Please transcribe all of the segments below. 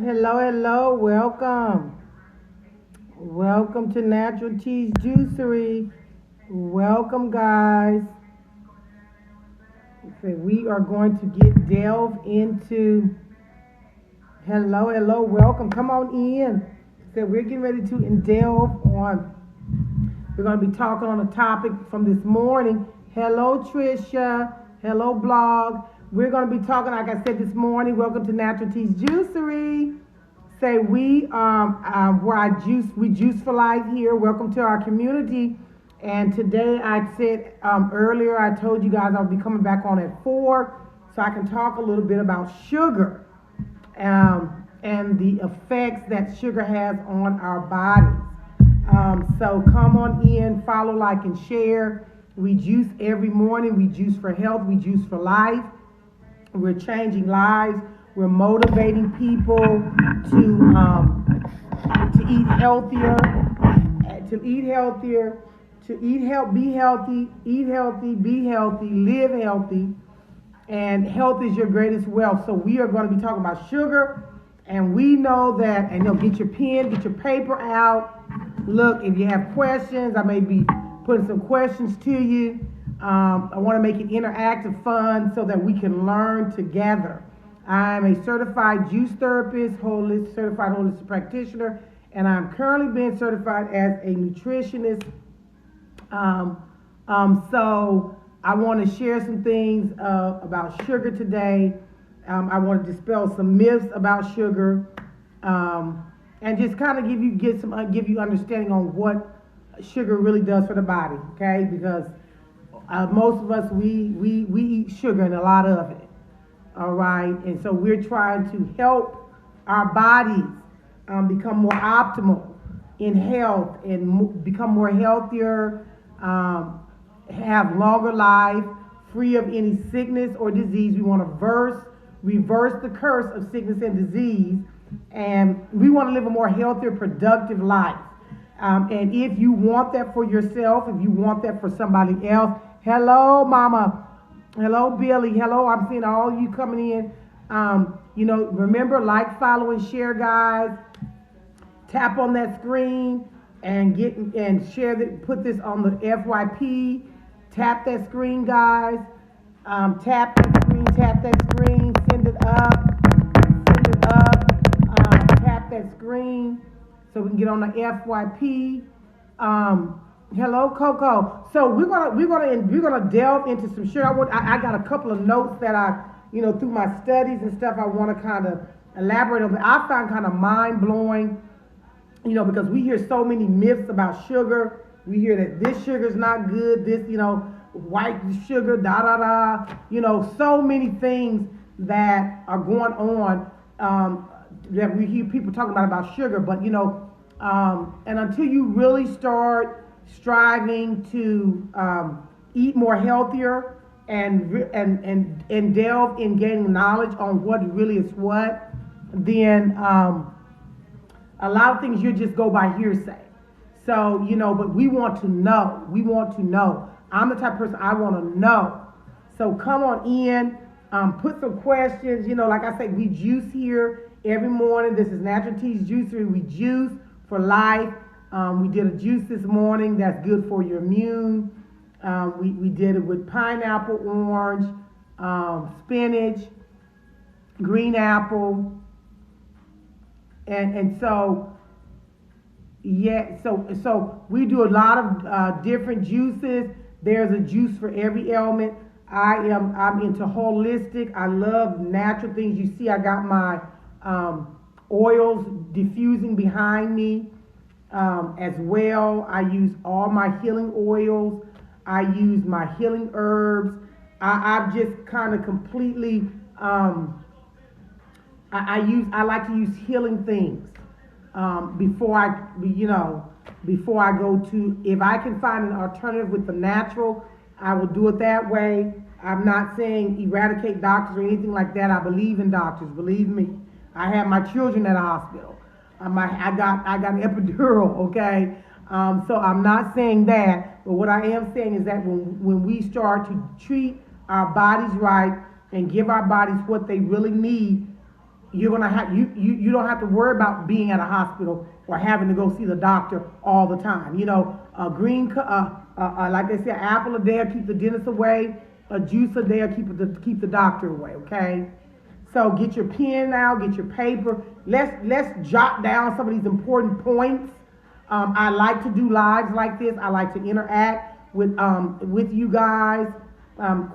Hello, hello, welcome. Welcome to Natural Teas Juicery. Welcome, guys. Okay, we are going to delve into. Hello, hello, welcome. Come on in. So we're getting ready to delve on. We're going to be talking on a topic from this morning. Hello, Trisha. Hello, blog. We're going to be talking, like I said this morning. Welcome to Natural Teas Juicery. Say we juice for life here. Welcome to our community. And today I said earlier, I told you guys I'll be coming back on at 4 so I can talk a little bit about sugar and the effects that sugar has on our bodies. So come on in, follow, like, and share. We juice every morning. We juice for health. We juice for life. We're changing lives. We're motivating people to eat healthier, be healthy, be healthy, live healthy, and health is your greatest wealth. So we are going to be talking about sugar, and we know that. And get your pen, get your paper out. Look, if you have questions, I may be putting some questions to you. I want to make it interactive, fun, so that we can learn together. I'm a certified juice therapist, certified holistic practitioner, and I'm currently being certified as a nutritionist. So I want to share some things about sugar today. I want to dispel some myths about sugar, and just kind of give you understanding on what sugar really does for the body. Okay, because most of us we eat sugar and a lot of it. All right, and so we're trying to help our bodies become more optimal in health and become more healthier, have longer life, free of any sickness or disease. We want to reverse the curse of sickness and disease, and we want to live a more healthier, productive life. And if you want that for yourself, if you want that for somebody else, hello, Mama. Hello, Billy. Hello, I'm seeing all you coming in. Remember, like, follow, and share, guys. Tap on that screen and share put this on the FYP. Tap that screen, guys. Tap that screen, send it up, tap that screen so we can get on the FYP. Hello, Coco. So we're gonna delve into some sugar. I got a couple of notes that I, through my studies and stuff, I want to kind of elaborate on. But I find kind of mind blowing, because we hear so many myths about sugar. We hear that this sugar's not good. This, white sugar, da da da. So many things that are going on that we hear people talking about sugar. But and until you really start striving to eat more healthier and delve in gaining knowledge on what really is what, then a lot of things you just go by hearsay. So, but we want to know. I'm the type of person I want to know. So come on in, put some questions. Like I say, we juice here every morning. This is Natural Teas Juicery. We juice for life. We did a juice this morning that's good for your immune. We did it with pineapple, orange, spinach, green apple, and so so we do a lot of different juices. There's a juice for every ailment. I'm into holistic. I love natural things. You see, I got my oils diffusing behind me. As well, I use all my healing oils. I use my healing herbs. I've just kind of completely. I like to use healing things before I go to. If I can find an alternative with the natural, I will do it that way. I'm not saying eradicate doctors or anything like that. I believe in doctors. Believe me, I have my children at a hospital. I got an epidural, okay? So I'm not saying that, but what I am saying is that when we start to treat our bodies right and give our bodies what they really need, you're gonna have you don't have to worry about being at a hospital or having to go see the doctor all the time. You know, a like they say, an apple a day will keep the dentist away. A juice a day will keep the doctor away. Okay. So get your pen out, get your paper. Let's jot down some of these important points. I like to do lives like this. I like to interact with you guys,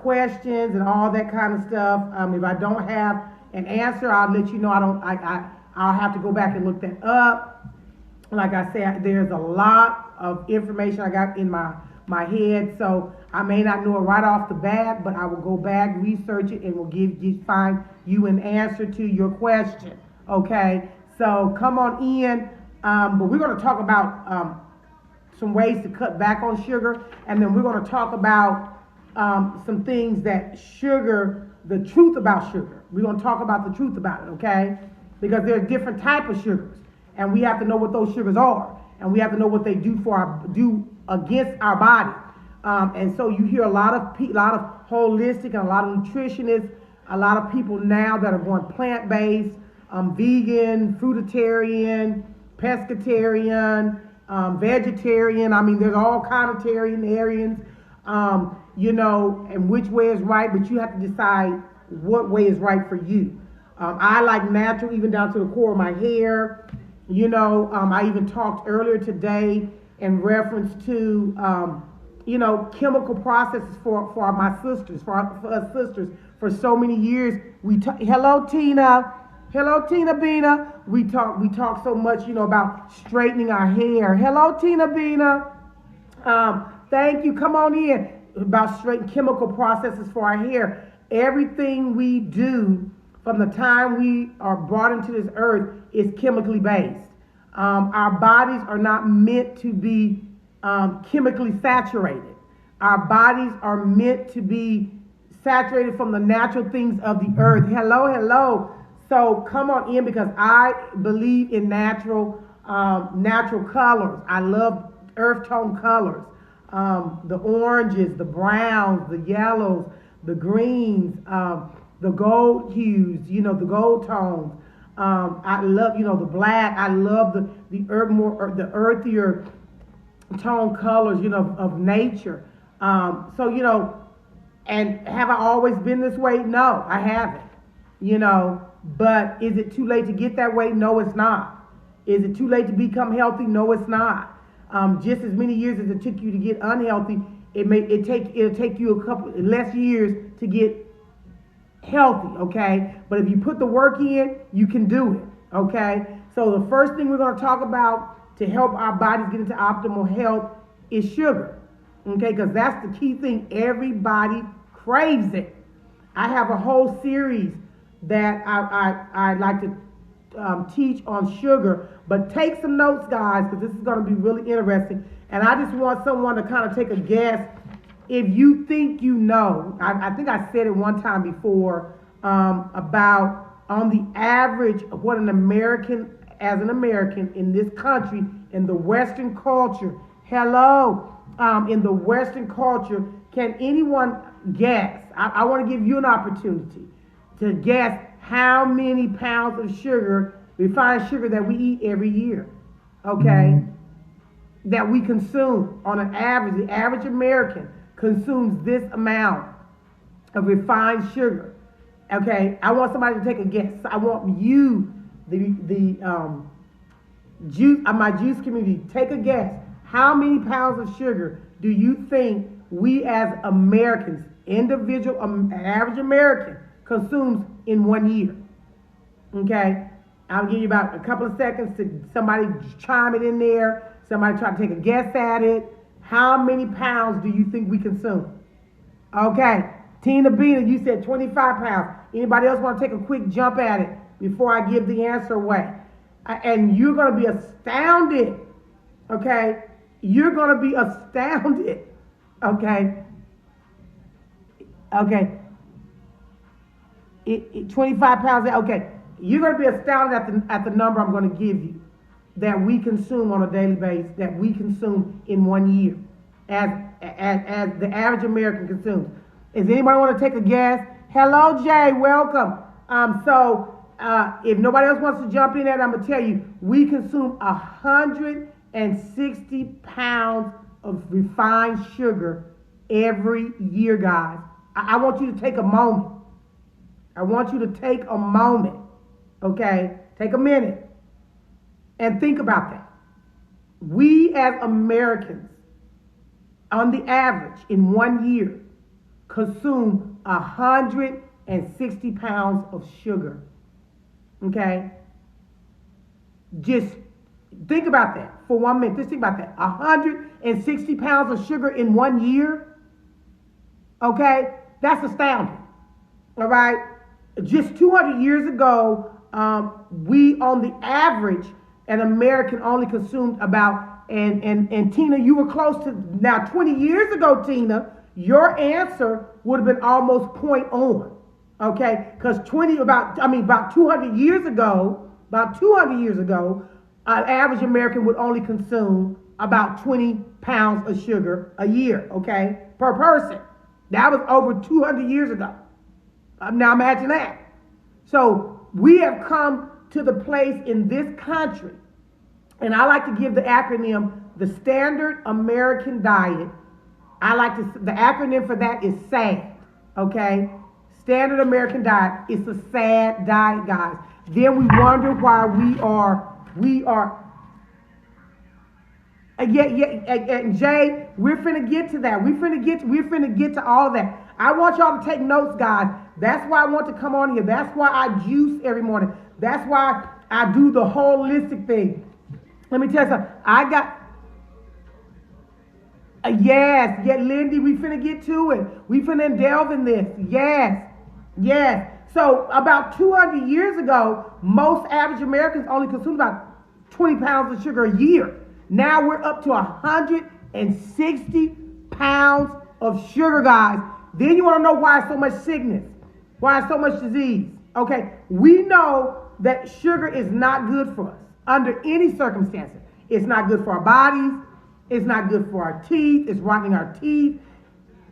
questions and all that kind of stuff. If I don't have an answer, I'll let you know. I'll have to go back and look that up. Like I said, there's a lot of information I got in my head, so I may not know it right off the bat, but I will go back, research it, and will find you an answer to your question. Okay, so come on in. But we're going to talk about some ways to cut back on sugar, and then we're going to talk about some things that the truth about sugar. We're going to talk about the truth about it, okay? Because there's different type of sugars, and we have to know what those sugars are, and we have to know what they do against our body. And so you hear a lot of holistic and a lot of nutritionists, a lot of people now that are going plant-based, vegan, fruitarian, pescatarian, vegetarian. I mean, there's all kind of Arians, you know, and which way is right, but you have to decide what way is right for you. I like natural, even down to the core of my hair. You know, I even talked earlier today in reference to, you know, chemical processes for my sisters, for us sisters. For so many years, hello, Tina. Hello, Tina Bina. We talk so much, you know, about straightening our hair. Hello, Tina Bina. Thank you. Come on in. About straightening chemical processes for our hair. Everything we do from the time we are brought into this earth is chemically based. Our bodies are not meant to be chemically saturated. Our bodies are meant to be saturated from the natural things of the earth. Hello, hello. So come on in, because I believe in natural colors. I love earth tone colors. The oranges, the browns, the yellows, the greens, the gold hues, you know, the gold tones. I love, you know, the black. I love the earthier tone colors, you know, of nature. So, you know, and have I always been this way? No, I haven't, you know. But is it too late to get that way? No, it's not. Is it too late to become healthy? No, it's not. Just as many years as it took you to get unhealthy, it'll take you a couple less years to get healthy, okay? But if you put the work in, you can do it, okay? So the first thing we're going to talk about to help our bodies get into optimal health is sugar, okay? Because that's the key thing. Everybody craves it. I have a whole series that I like to teach on sugar, but take some notes, guys, because this is going to be really interesting. And I just want someone to kind of take a guess. If you think you know, I think I said it one time before about on the average of what an American in this country, in the Western culture, in the Western culture, can anyone guess? I want to give you an opportunity to guess how many pounds of sugar, refined sugar, that we eat every year, okay? That we consume on an average. The average American consumes this amount of refined sugar, okay? I want somebody to take a guess. I want you, my juice community, take a guess. How many pounds of sugar do you think we as Americans, average American, consumes in 1 year? Okay, I'll give you about a couple of seconds to somebody chime it in there. Somebody try to take a guess at it. How many pounds do you think we consume? Okay, Tina Bina, you said 25 pounds. Anybody else want to take a quick jump at it before I give the answer away? And you're going to be astounded. Okay, you're going to be astounded. Okay. 25 pounds. Okay, you're going to be astounded at the number I'm going to give you that we consume on a daily basis, that we consume in 1 year, as the average American consumes. Does anybody want to take a guess? Hello, Jay. Welcome. So if nobody else wants to jump in there, I'm going to tell you, we consume 160 pounds of refined sugar every year, guys. I want you to take a moment. I want you to take a moment, okay? Take a minute and think about that. We as Americans, on the average, in 1 year, consume 160 pounds of sugar, okay? Just think about that for 1 minute. Just think about that. 160 pounds of sugar in 1 year, okay? That's astounding, all right? Just 200 years ago, we, on the average, an American only consumed about, and Tina, you were close to, now 20 years ago, Tina, your answer would have been almost point on, okay? Because about 200 years ago, an average American would only consume about 20 pounds of sugar a year, okay, per person. That was over 200 years ago. Now imagine that. So we have come to the place in this country, and I like to give the acronym, the Standard American Diet. The acronym for that is SAD, okay? Standard American Diet. It's a sad diet, guys. Then we wonder why we are, and Jay, we're finna get to that. We're finna get to all that. I want y'all to take notes, guys. That's why I want to come on here. That's why I juice every morning. That's why I do the holistic thing. Let me tell you something. I got, yes, Lindy, we finna get to it. We finna delve in this. Yes. So about 200 years ago, most average Americans only consumed about 20 pounds of sugar a year. Now we're up to 160 pounds of sugar, guys. Then you want to know why so much sickness, why so much disease. Okay, we know that sugar is not good for us under any circumstances. It's not good for our bodies. It's not good for our teeth. It's rotting our teeth.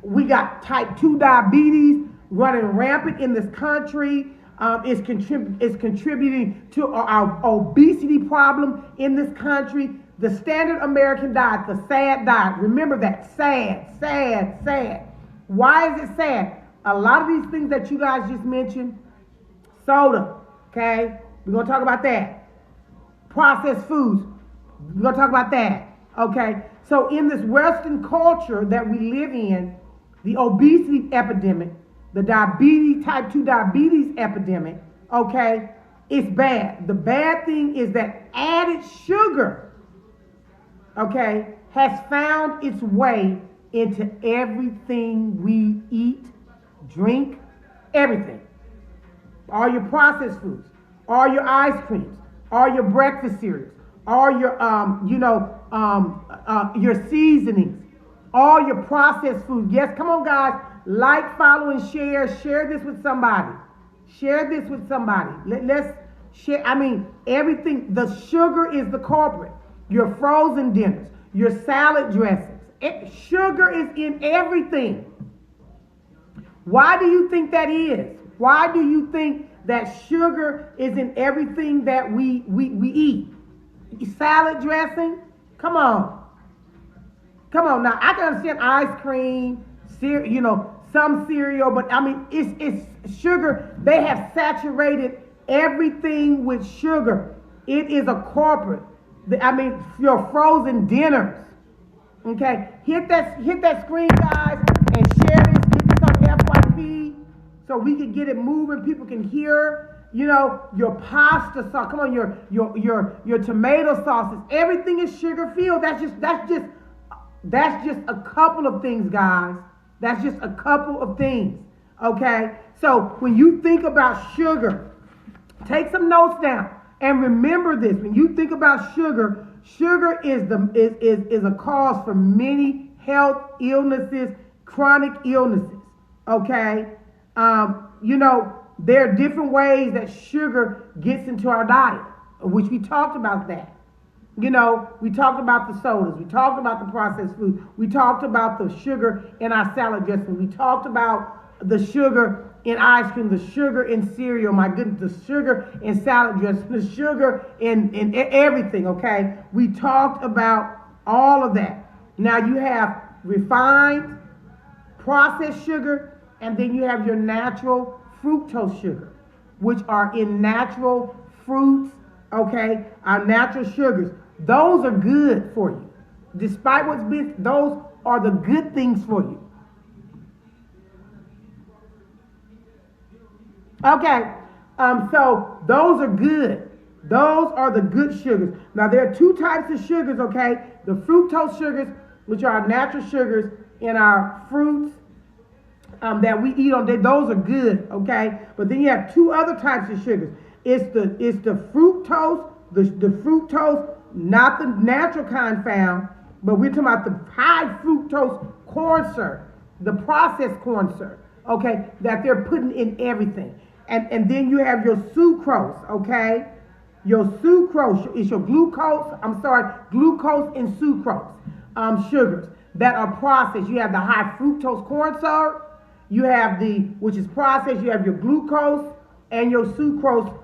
We got type 2 diabetes running rampant in this country. It's contributing to our obesity problem in this country. The Standard American Diet, the SAD diet. Remember that, sad. Why is it sad? A lot of these things that you guys just mentioned, soda, okay? We're going to talk about that. Processed foods, we're going to talk about that, okay? So in this Western culture that we live in, the obesity epidemic, the diabetes, type 2 diabetes epidemic, okay, it's bad. The bad thing is that added sugar, okay, has found its way into everything we eat, drink, everything. All your processed foods, all your ice creams, all your breakfast cereals, all your your seasonings, all your processed food. Yes, come on, guys. Like, follow, and share. Share this with somebody. Let's share. Everything. The sugar is the culprit. Your frozen dinners, your salad dressings. Sugar is in everything. Why do you think that is? Why do you think that sugar is in everything that we eat? Salad dressing? Come on. Now, I can understand ice cream, some cereal, but it's sugar. They have saturated everything with sugar. It is a corporate. Your frozen dinners. Okay, hit that screen, guys, and share this. Get this on FYP so we can get it moving. People can hear. Your pasta sauce. Come on, your tomato sauces. Everything is sugar filled. That's just a couple of things, guys. That's just a couple of things. Okay, so when you think about sugar, take some notes down and remember this. When you think about sugar. Sugar is a cause for many health illnesses, chronic illnesses, okay? There are different ways that sugar gets into our diet, which we talked about that. We talked about the sodas. We talked about the processed food. We talked about the sugar in our salad dressing. We talked about the sugar in ice cream, the sugar in cereal, my goodness, the sugar in salad dressing, the sugar in everything, okay? We talked about all of that. Now you have refined, processed sugar, and then you have your natural fructose sugar, which are in natural fruits, okay? Our natural sugars. Those are good for you. Despite what's been, those are the good things for you. Okay, so those are good. Those are the good sugars. Now there are two types of sugars, okay? The fructose sugars, which are natural sugars in our fruits that we eat on day. Those are good, okay? But then you have two other types of sugars. It's the fructose, the fructose, not the natural kind found, but we're talking about the high fructose corn syrup, the processed corn syrup, okay, that they're putting in everything. And then you have your sucrose, okay? Your sucrose is your glucose and sucrose sugars that are processed. You have the high fructose corn syrup, you have which is processed, you have your glucose and your sucrose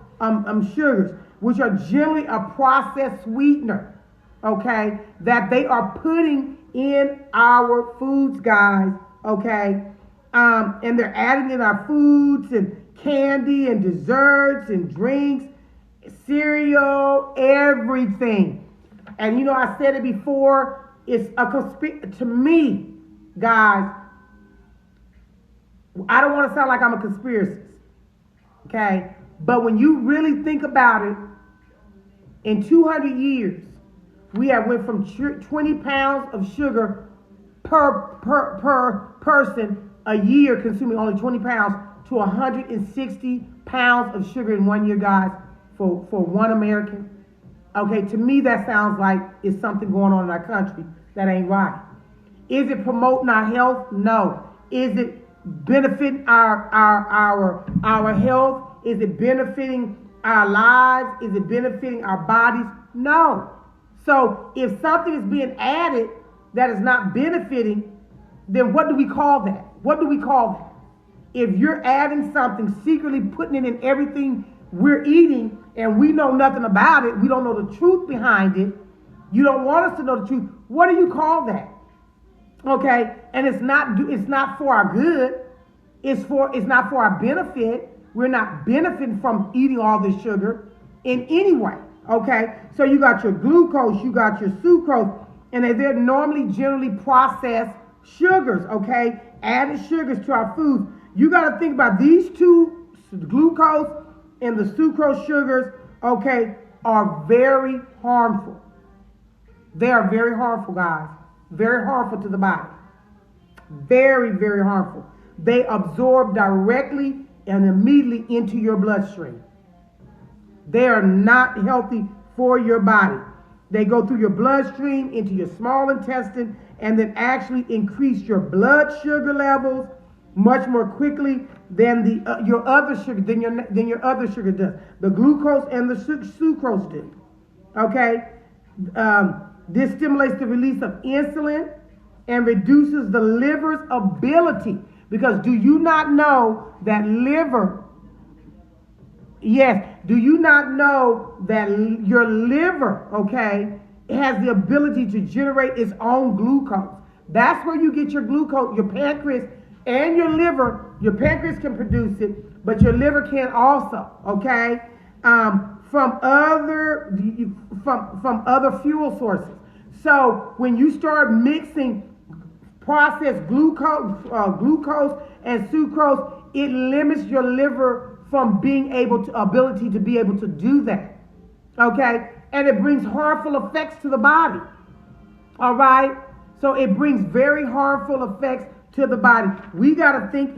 sugars, which are generally a processed sweetener, okay, that they are putting in our foods, guys, okay? And they're adding in our foods and candy and desserts and drinks, cereal, everything. And you know, I said it before, it's to me, guys, I don't want to sound like I'm a conspiracist, okay? But when you really think about it, in 200 years, we have went from 20 pounds of sugar per person a year, consuming only 20 pounds, to 160 pounds of sugar in 1 year, guys, for one American. Okay, to me that sounds like it's something going on in our country that ain't right. Is it promoting our health? No. Is it benefiting our health? Is it benefiting our lives? Is it benefiting our bodies? No. So if something is being added that is not benefiting, then what do we call that? What do we call that? If you're adding something, secretly putting it in everything we're eating, and we know nothing about it, we don't know the truth behind it, you don't want us to know the truth, what do you call that? Okay, and it's not for our good, it's not for our benefit. We're not benefiting from eating all this sugar in any way. Okay, so you got your glucose, you got your sucrose, and they're normally generally processed sugars, okay, added sugars to our foods. You got to think about these two, the glucose and the sucrose sugars, okay, are very harmful. They are very harmful, guys. Very harmful to the body. Very, very harmful. They absorb directly and immediately into your bloodstream. They are not healthy for your body. They go through your bloodstream into your small intestine and then actually increase your blood sugar levels much more quickly than your other sugar than your other sugar does. The glucose and the sucrose do. Okay, this stimulates the release of insulin and reduces the liver's ability. Because do you not know that liver? Yes, do you not know that your liver, okay, has the ability to generate its own glucose? That's where you get your glucose, your pancreas and your liver. Your pancreas can produce it, but your liver can also, okay, from other fuel sources. So when you start mixing processed glucose and sucrose, it limits your liver from being ability to be able to do that, okay? And it brings harmful effects to the body, all right? So it brings very harmful effects to the body. We got to think,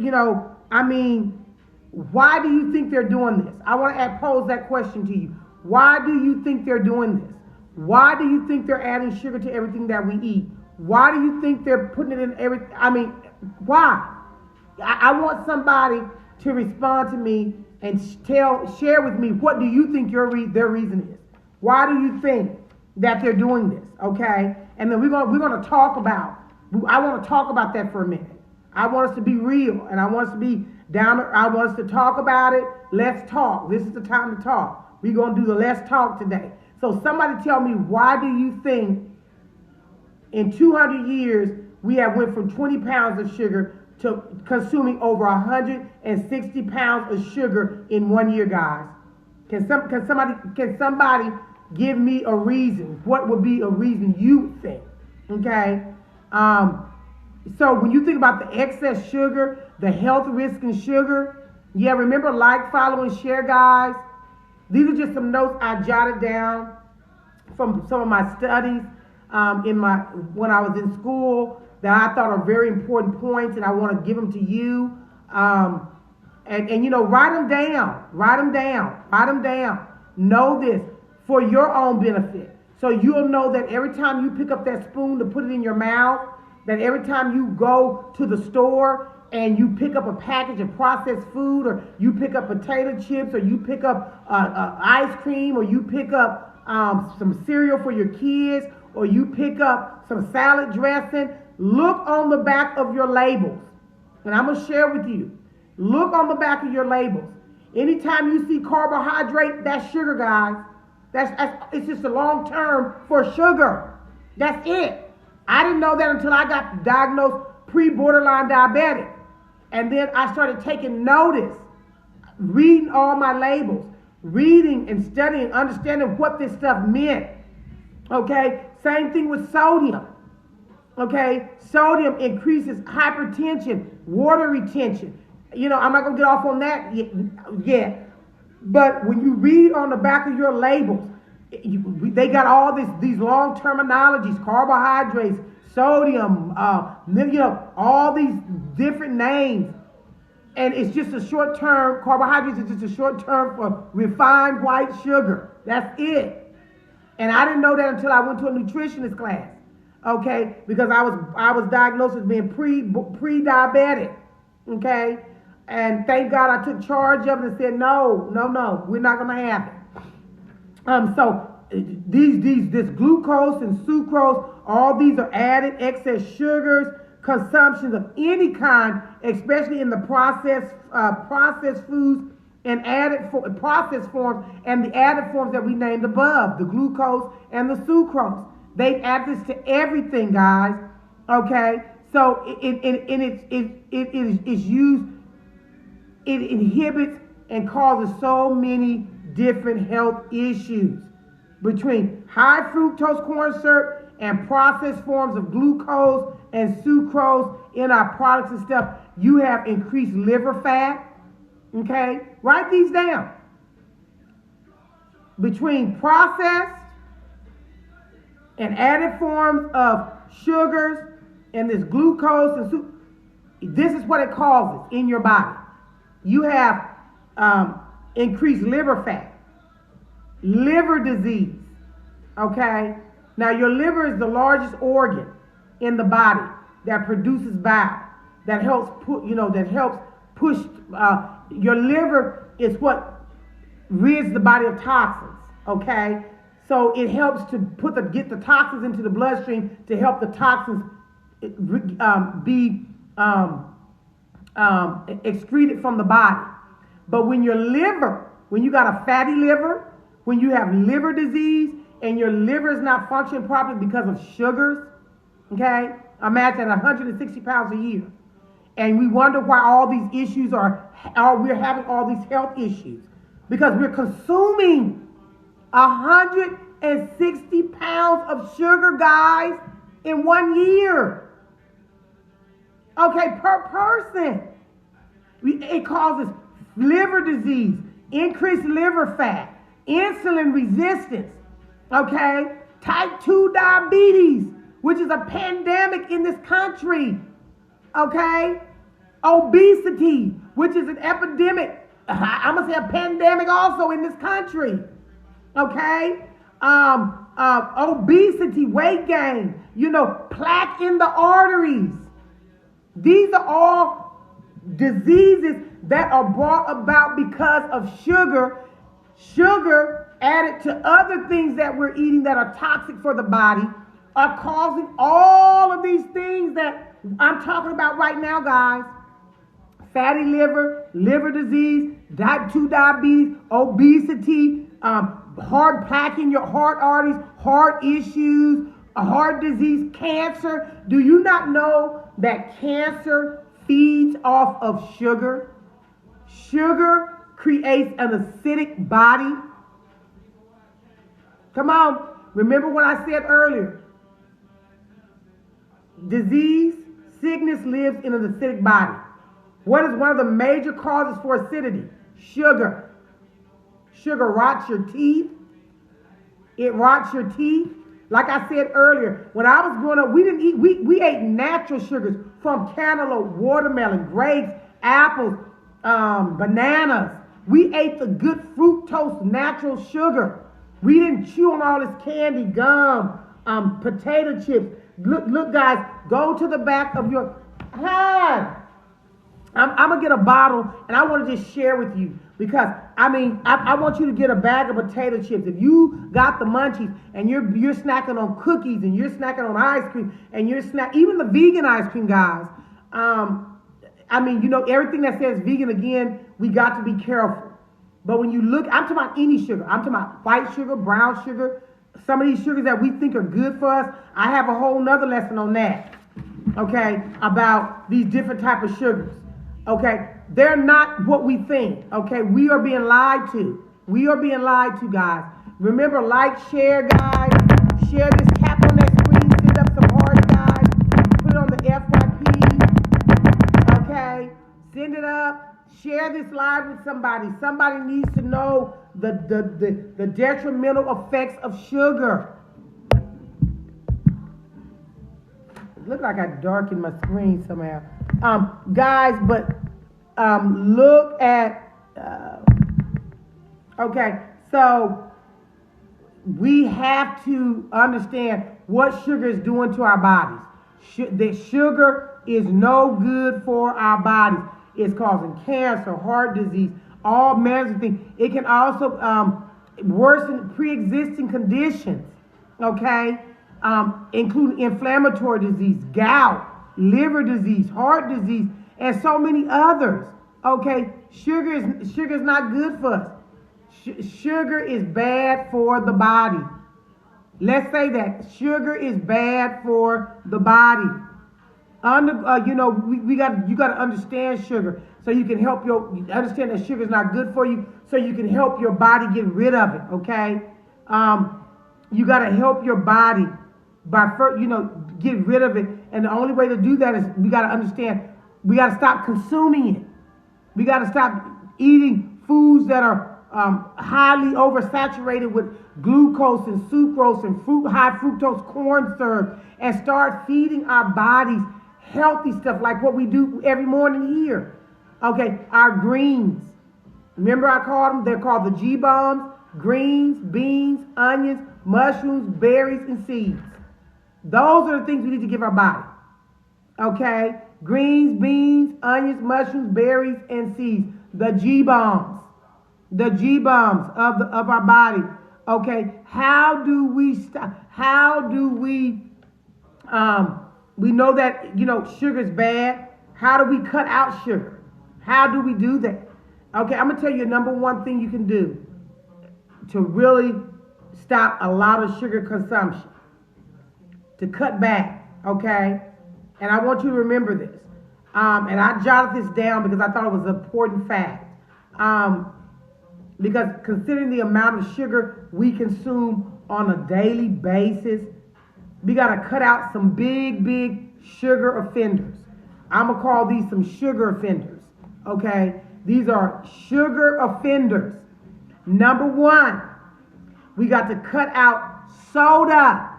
why do you think they're doing this? I want to pose that question to you. Why do you think they're doing this? Why do you think they're adding sugar to everything that we eat? Why do you think they're putting it in everything? Why? I want somebody to respond to me and share with me, what do you think their reason is? Why do you think that they're doing this? Okay, and then we're gonna talk about. I want to talk about that for a minute. I want us to be real, and I want us to be down. I want us to talk about it. Let's talk. This is the time to talk. We're going to do the let's talk today. So somebody tell me, why do you think in 200 years we have went from 20 pounds of sugar to consuming over 160 pounds of sugar in 1 year, guys? Can somebody give me a reason? What would be a reason you think? Okay. So when you think about the excess sugar, the health risk in sugar, yeah, remember, like, follow, and share, guys. These are just some notes I jotted down from some of my studies when I was in school that I thought are very important points, and I want to give them to you. And you know, write them down. Write them down. Write them down. Know this for your own benefit. So you'll know that every time you pick up that spoon to put it in your mouth, that every time you go to the store and you pick up a package of processed food, or you pick up potato chips, or you pick up ice cream, or you pick up some cereal for your kids, or you pick up some salad dressing, look on the back of your labels. And I'm going to share with you. Look on the back of your labels. Anytime you see carbohydrate, that's sugar, guys. It's just a long term for sugar. That's it. I didn't know that until I got diagnosed pre-borderline diabetic. And then I started taking notice, reading all my labels, reading and studying, understanding what this stuff meant. Okay? Same thing with sodium. Okay? Sodium increases hypertension, water retention. You know, I'm not going to get off on that yet. But when you read on the back of your labels, they got all these long terminologies, carbohydrates, sodium, you know, all these different names. And it's just a short term, carbohydrates is just a short term for refined white sugar. That's it. And I didn't know that until I went to a nutritionist class. Okay? Because I was diagnosed as being pre-diabetic. Okay? And thank God I took charge of it and said, no, we're not going to have it. So this glucose and sucrose, all these are added excess sugars, consumptions of any kind, especially in the processed foods and processed forms, and the added forms that we named above, the glucose and the sucrose. They add this to everything, guys. Okay, so it's used. It inhibits and causes so many different health issues. Between high fructose corn syrup and processed forms of glucose and sucrose in our products and stuff, you have increased liver fat. Okay? Write these down. Between processed and added forms of sugars and this glucose and sucrose, this is what it causes in your body. You have increased liver fat, liver disease, okay? Now, your liver is the largest organ in the body that produces bile, that helps push, your liver is what rids the body of toxins, okay? So it helps to get the toxins into the bloodstream to help the toxins be excreted from the body. But when you got a fatty liver, when you have liver disease and your liver is not functioning properly because of sugars, okay? Imagine 160 pounds a year. And we wonder why all these issues we're having all these health issues. Because we're consuming 160 pounds of sugar, guys, in 1 year. Okay, per person. It causes liver disease, increased liver fat, insulin resistance, okay? Type 2 diabetes, which is a pandemic in this country, okay? Obesity, which is an epidemic. I'm going to say a pandemic also in this country, okay? Obesity, weight gain, plaque in the arteries. These are all diseases that are brought about because of sugar. Sugar added to other things that we're eating that are toxic for the body are causing all of these things that I'm talking about right now, guys. Fatty liver, liver disease, type 2 diabetes, obesity, hard plaque in your heart arteries, heart issues, heart disease, cancer. Do you not know that cancer feeds off of sugar? Sugar creates an acidic body. Come on. Remember what I said earlier. Disease, sickness lives in an acidic body. What is one of the major causes for acidity? Sugar. Sugar rots your teeth. It rots your teeth. Like I said earlier, when I was growing up, we ate natural sugars from cantaloupe, watermelon, grapes, apples, bananas. We ate the good fructose natural sugar. We didn't chew on all this candy, gum, potato chips. Look, guys, go to the back of your hand. I'm going to get a bottle, and I want to just share with you because, I want you to get a bag of potato chips. If you got the munchies and you're snacking on cookies and you're snacking on ice cream and even the vegan ice cream, guys, everything that says vegan, again, we got to be careful. But when you look, I'm talking about any sugar. I'm talking about white sugar, brown sugar, some of these sugars that we think are good for us. I have a whole nother lesson on that, okay, about these different type of sugars. Okay, they're not what we think. Okay, we are being lied to. We are being lied to, guys. Remember, like, share, guys. Share this. Tap on that screen. Send up some hearts, guys. Put it on the FYP. Okay, send it up. Share this live with somebody. Somebody needs to know the detrimental effects of sugar. It looked like I darkened my screen somehow. Guys, but look at, okay, so we have to understand what sugar is doing to our bodies. That sugar is no good for our bodies. It's causing cancer, heart disease, all manners of things. It can also worsen pre-existing conditions, okay, including inflammatory disease, gout, liver disease, heart disease, and so many others. Okay, sugar is not good for us. Sugar is bad for the body. Let's say that sugar is bad for the body. You got to understand sugar so you can help understand that sugar is not good for you, so you can help your body get rid of it. Okay, you got to help your body by first, get rid of it. And the only way to do that is we got to understand, we got to stop consuming it. We got to stop eating foods that are highly oversaturated with glucose and sucrose and high fructose corn syrup, and start feeding our bodies healthy stuff like what we do every morning here. Okay, our greens. Remember I called them? They're called the G-bombs. Greens, beans, onions, mushrooms, berries, and seeds. Those are the things we need to give our body. Okay? Greens, beans, onions, mushrooms, berries, and seeds. The G-bombs. The G-bombs of our body. Okay? How do we stop? How do we know that, sugar is bad. How do we cut out sugar? How do we do that? Okay, I'm going to tell you number one thing you can do to really stop a lot of sugar consumption. To cut back, okay? And I want you to remember this. And I jotted this down because I thought it was an important fact. Because considering the amount of sugar we consume on a daily basis, we got to cut out some big sugar offenders. I'm going to call these some sugar offenders, okay? These are sugar offenders. Number one, we got to cut out soda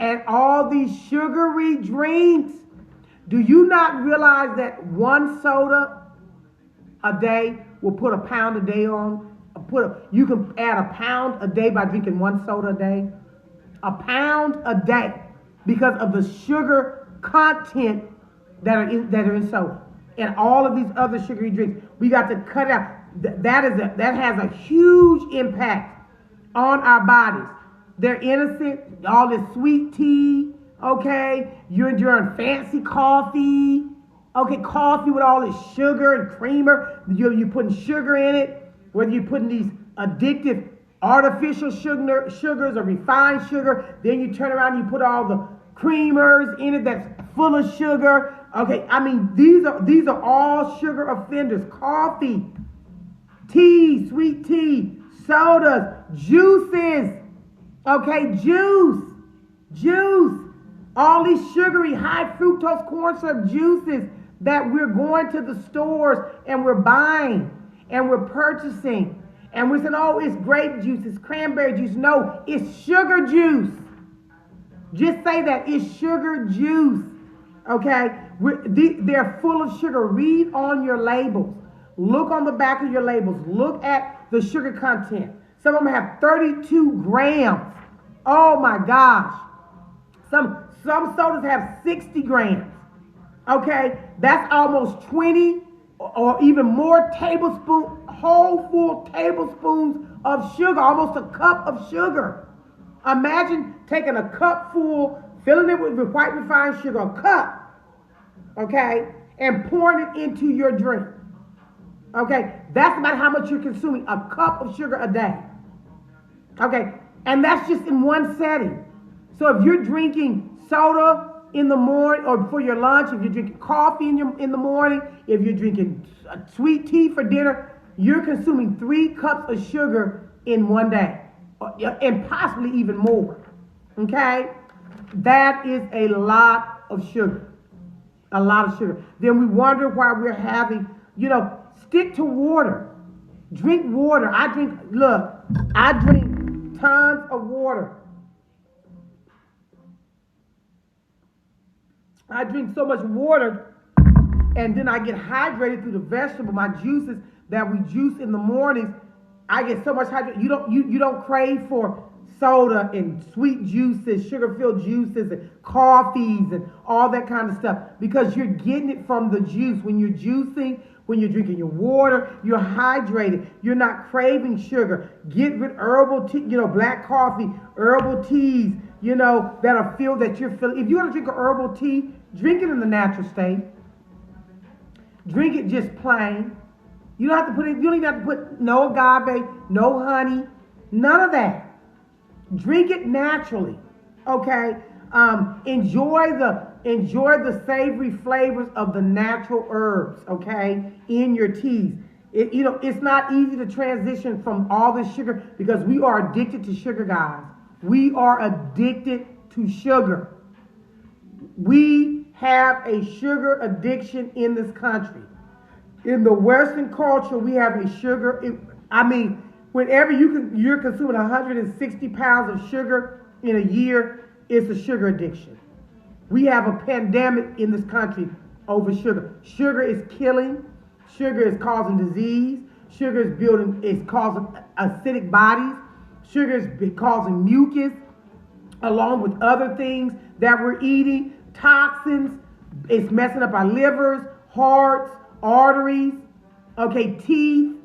and all these sugary drinks. Do you not realize that one soda a day will put a pound a day on? You can add a pound a day by drinking one soda a day. A pound a day because of the sugar content that are in soda and all of these other sugary drinks. We got to cut out. That has a huge impact on our bodies. They're innocent. All this sweet tea, Okay, you're enjoying fancy coffee. Okay, coffee with all this sugar and creamer. You're putting sugar in it, whether you're putting these addictive artificial sugars or refined sugar. Then you turn around and you put all the creamers in it that's full of sugar. Okay, I mean these are all sugar offenders. Coffee, tea, sweet tea, sodas, juices. Okay, juice. All these sugary, high fructose corn syrup juices that we're going to the stores and we're buying and we're purchasing. And we're saying, oh, it's grape juice, it's cranberry juice. No, it's sugar juice. Just say that, it's sugar juice. Okay? They're full of sugar. Read on your labels. Look on the back of your labels. Look at the sugar content. Some of them have 32 grams. Oh my gosh. Some sodas have 60 grams. Okay? That's almost 20 or even more whole full tablespoons of sugar, almost a cup of sugar. Imagine taking a cup full, filling it with white refined sugar, a cup, okay, and pouring it into your drink. Okay, that's about how much you're consuming, a cup of sugar a day. Okay, and that's just in one setting. So if you're drinking soda in the morning or before your lunch, if you're drinking coffee in the morning, if you're drinking sweet tea for dinner, you're consuming 3 cups of sugar in one day, and possibly even more. Okay? That is a lot of sugar. A lot of sugar. Then we wonder why we're having, stick to water. Drink water. I drink tons of water. I drink so much water, and then I get hydrated through the my juices that we juice in the mornings. I get so much hydrated. You don't crave for soda and sweet juices, sugar-filled juices and coffees and all that kind of stuff, because you're getting it from the juice. When you're juicing, when you're drinking your water, you're hydrated. You're not craving sugar. Get rid of herbal tea, black coffee, herbal teas, that are filled that you're feeling. If you want to drink an herbal tea, drink it in the natural state. Drink it just plain. You don't even have to put no agave, no honey, none of that. Drink it naturally. Okay? Enjoy the savory flavors of the natural herbs, okay, in your teas. It's not easy to transition from all this sugar because we are addicted to sugar, guys. We are addicted to sugar. We have a sugar addiction in this country. In the Western culture, we have a sugar. Whenever you're consuming 160 pounds of sugar in a year, it's a sugar addiction. We have a pandemic in this country over sugar. Sugar is killing. Sugar is causing disease. Sugar is causing acidic bodies. Sugar is causing mucus, along with other things that we're eating. Toxins. It's messing up our livers, hearts, arteries. Okay, teeth.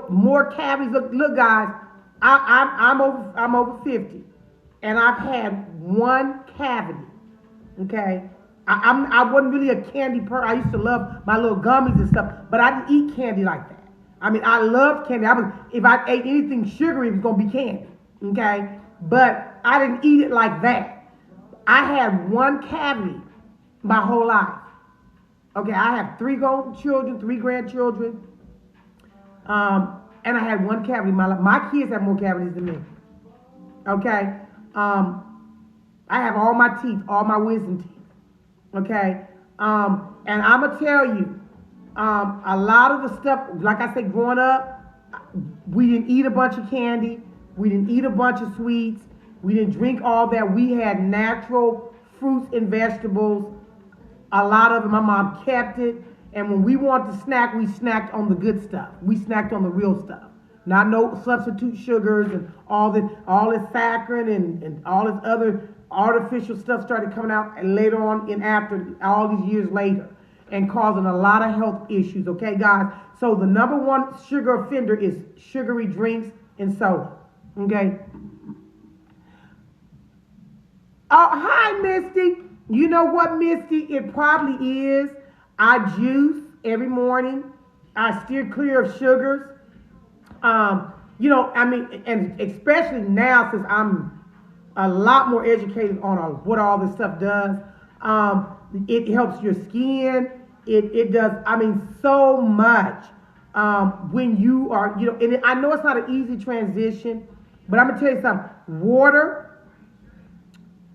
More cavities. Look, guys. I'm over 50, and I've had one cavity. Okay, I wasn't really a candy person. I used to love my little gummies and stuff, but I didn't eat candy like that. I loved candy. If I ate anything sugary, it was gonna be candy. Okay, but I didn't eat it like that. I had one cavity my whole life. Okay, I have 3 children, 3 grandchildren, and I had one cavity in my life. My kids have more cavities than me. Okay, I have all my teeth, all my wisdom teeth. Okay, and I'm gonna tell you, a lot of the stuff, like I said, growing up, we didn't eat a bunch of candy, we didn't eat a bunch of sweets, we didn't drink all that. We had natural fruits and vegetables. A lot of it, my mom kept it, and when we wanted to snack, we snacked on the good stuff. We snacked on the real stuff. Not no substitute sugars and all this saccharin and all this other artificial stuff started coming out and later on and after all these years later and causing a lot of health issues. Okay, guys? So the number one sugar offender is sugary drinks and soda. Okay? Oh, hi, Misty. You know what, Misty? It probably is. I juice every morning. I steer clear of sugars. I mean, and especially now since I'm a lot more educated on what all this stuff does. It helps your skin. It does, I mean, so much. When you are, and I know it's not an easy transition, but I'm gonna tell you something. Water,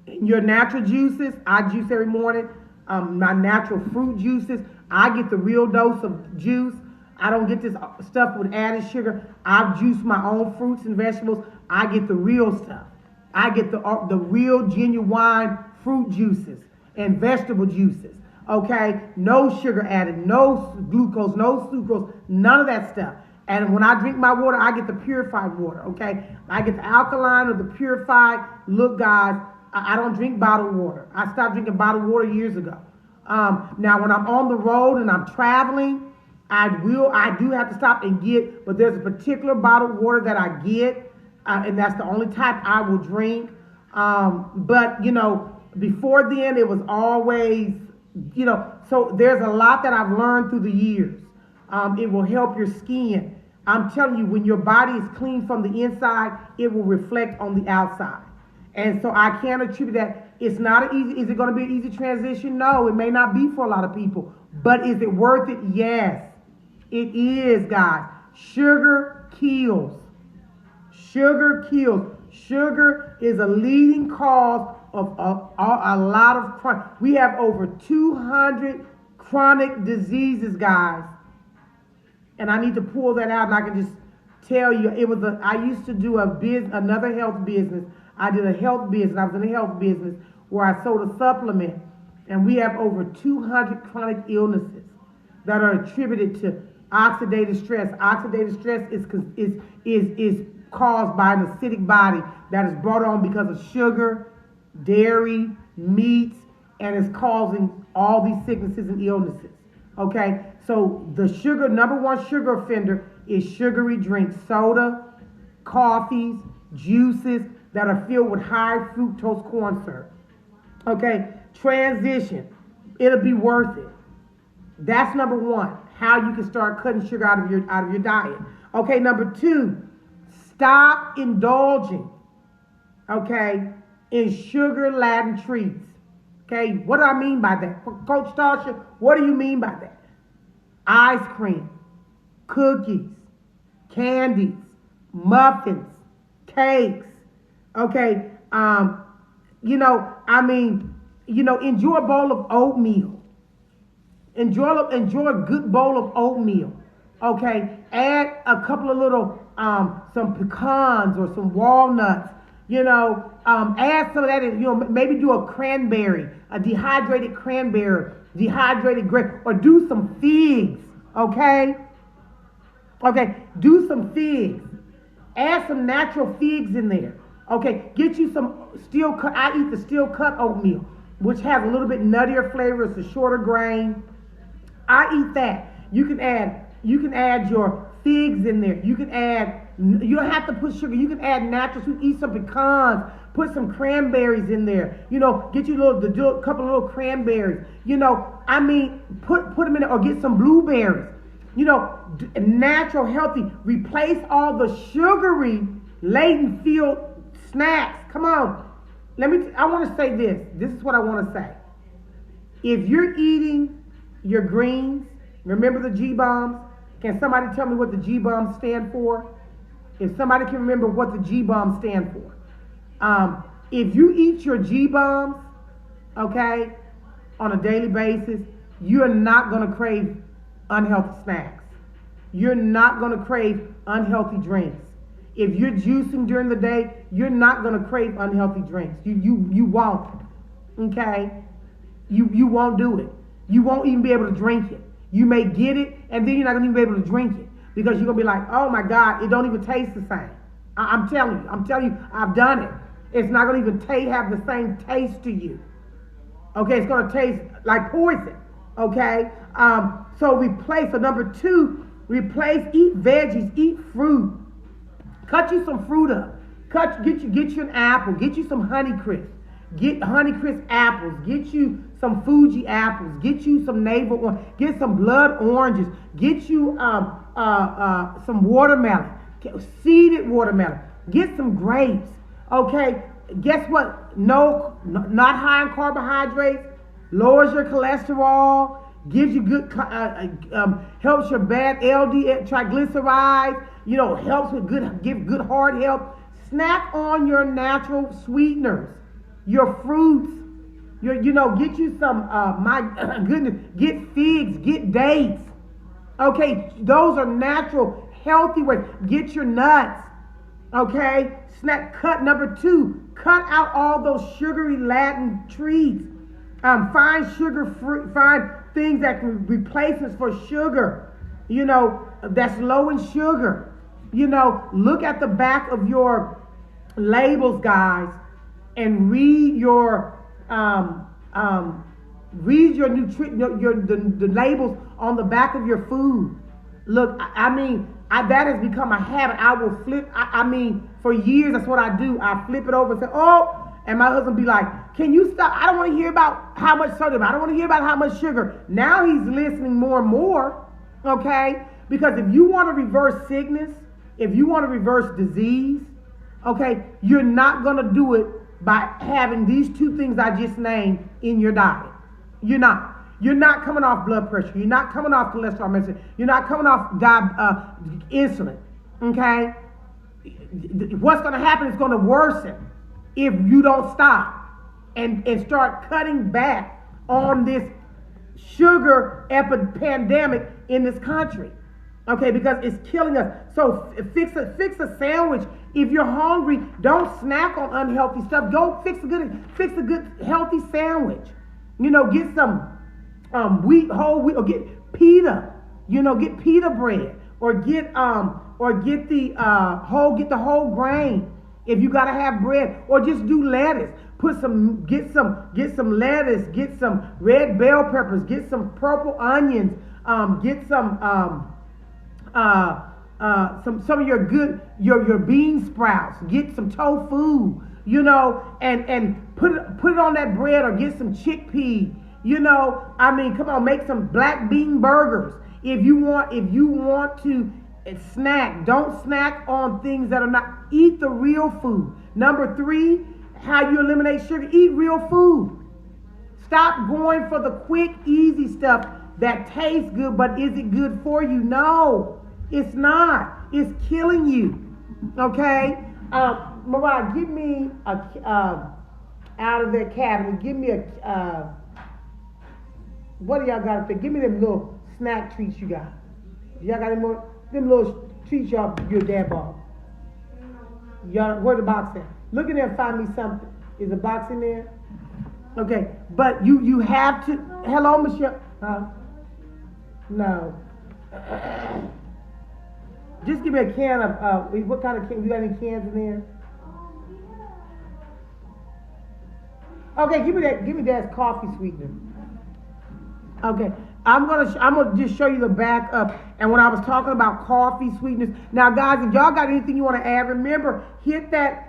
your natural juices. I juice every morning. My natural fruit juices. I get the real dose of juice. I don't get this stuff with added sugar. I juice my own fruits and vegetables. I get the real stuff. I get the real genuine fruit juices and vegetable juices. Okay, no sugar added, no glucose, no sucrose, none of that stuff. And when I drink my water, I get the purified water. Okay, I get the alkaline or the purified. Look, guys, I don't drink bottled water. I stopped drinking bottled water years ago. Now, when I'm on the road and I'm traveling, I do have to stop and get, but there's a particular bottled water that I get, and that's the only type I will drink. But before then, it was always, so there's a lot that I've learned through the years. It will help your skin. I'm telling you, when your body is clean from the inside, it will reflect on the outside. And so I can't attribute that. It's not an easy, is it going to be an easy transition? No, it may not be for a lot of people. But is it worth it? Yes, it is, guys. Sugar kills. Sugar kills. Sugar is a leading cause of a lot of chronic. We have over 200 chronic diseases, guys. And I need to pull that out, and I can just tell you, I used to do another health business. I did a health business. I was in a health business where I sold a supplement, and we have over 200 chronic illnesses that are attributed to oxidative stress. Oxidative stress is caused by an acidic body that is brought on because of sugar, dairy, meats, and is causing all these sicknesses and illnesses. Okay, so the number one sugar offender is sugary drinks, soda, coffees, juices that are filled with high fructose corn syrup. Okay, transition, it'll be worth it. That's number one, how you can start cutting sugar out of your diet. Okay, number two, stop indulging, okay, in sugar-laden treats. Okay, what do I mean by that? Coach Tasha, what do you mean by that? Ice cream, cookies, candies, muffins, cakes. Okay, enjoy a bowl of oatmeal. Enjoy a good bowl of oatmeal. Okay, add a couple of little, some pecans or some walnuts. Add some of that in, maybe do a cranberry, a dehydrated cranberry, dehydrated grape, or do some figs, okay? Okay, do some figs. Add some natural figs in there. Okay, get you some steel cut. I eat the steel cut oatmeal, which has a little bit nuttier flavor. It's a shorter grain. I eat that. You can add your figs in there. You don't have to put sugar. You can add natural sweet. Eat some pecans. Put some cranberries in there. Get you a couple of little cranberries. Put them in there, or get some blueberries. Natural, healthy. Replace all the sugary, laden filled snacks. Come on. I want to say this. This is what I want to say. If you're eating your greens, remember the G-bombs? Can somebody tell me what the G-bombs stand for? If somebody can remember what the G-bombs stand for. If you eat your G-bombs, okay, on a daily basis, you're not going to crave unhealthy snacks. You're not going to crave unhealthy drinks. If you're juicing during the day, you're not going to crave unhealthy drinks. You won't, okay? You won't do it. You won't even be able to drink it. You may get it, and then you're not going to even be able to drink it because you're going to be like, oh my God, it don't even taste the same. I'm telling you, I've done it. It's not going to even have the same taste to you. Okay, it's going to taste like poison. Okay, so number two, eat veggies, eat fruit. Cut you some fruit up. Get you an apple. Get you some Honey Crisp. Get Honeycrisp apples. Get you some Fuji apples. Get you some navel orange. Get some blood oranges. Get you some watermelon, seeded watermelon. Get some grapes. Okay. Guess what? No, not high in carbohydrates. Lowers your cholesterol. Gives you good, helps your bad LDL triglycerides. Helps with give good heart health. Snack on your natural sweeteners, your fruits. Get you some. My goodness, get figs, get dates. Okay, those are natural, healthy ways. Get your nuts. Okay, cut number 2. Cut out all those sugary Latin treats. Find sugar-free. Find things that can replace us for sugar. That's low in sugar. Look at the back of your labels, guys, and read your the labels on the back of your food. Look, that has become a habit. I will flip. For years, that's what I do. I flip it over and say, "Oh," and my husband be like, "Can you stop? I don't want to hear about how much sodium. I don't want to hear about how much sugar." Now he's listening more and more. Okay, because if you want to reverse sickness, if you want to reverse disease, okay, you're not going to do it by having these 2 things I just named in your diet. You're not. You're not coming off blood pressure. You're not coming off cholesterol medicine. You're not coming off insulin. Okay? What's going to happen is going to worsen if you don't stop and start cutting back on this sugar pandemic in this country. Okay, because it's killing us. So fix a sandwich. If you're hungry, don't snack on unhealthy stuff. Go fix a good healthy sandwich. Get some whole wheat, or get pita. Get pita bread, or get the whole grain. If you gotta have bread, or just do lettuce. Get some lettuce. Get some red bell peppers. Get some purple onions. Get some of your good your bean sprouts. Get some tofu. And put it on that bread, or get some chickpea. Come on, make some black bean burgers. If you want to snack, don't snack on things that are not. Eat the real food. Number 3, how you eliminate sugar. Eat real food. Stop going for the quick, easy stuff that tastes good, but is it good for you? No, it's not. It's killing you. Okay? Mariah, give me out of that cabinet, give me what do y'all got up there? Give me them little snack treats you got. Y'all got them little treats your dad bought? Y'all, where the box at? Look in there and find me something. Is the box in there? Okay, but you have to. Hello, Michelle. No. Just give me a can of what kind of can? You got any cans in there? Okay, give me that coffee sweetener. Okay, I'm gonna just show you the back up. And when I was talking about coffee sweeteners, now guys, if y'all got anything you want to add, remember, hit that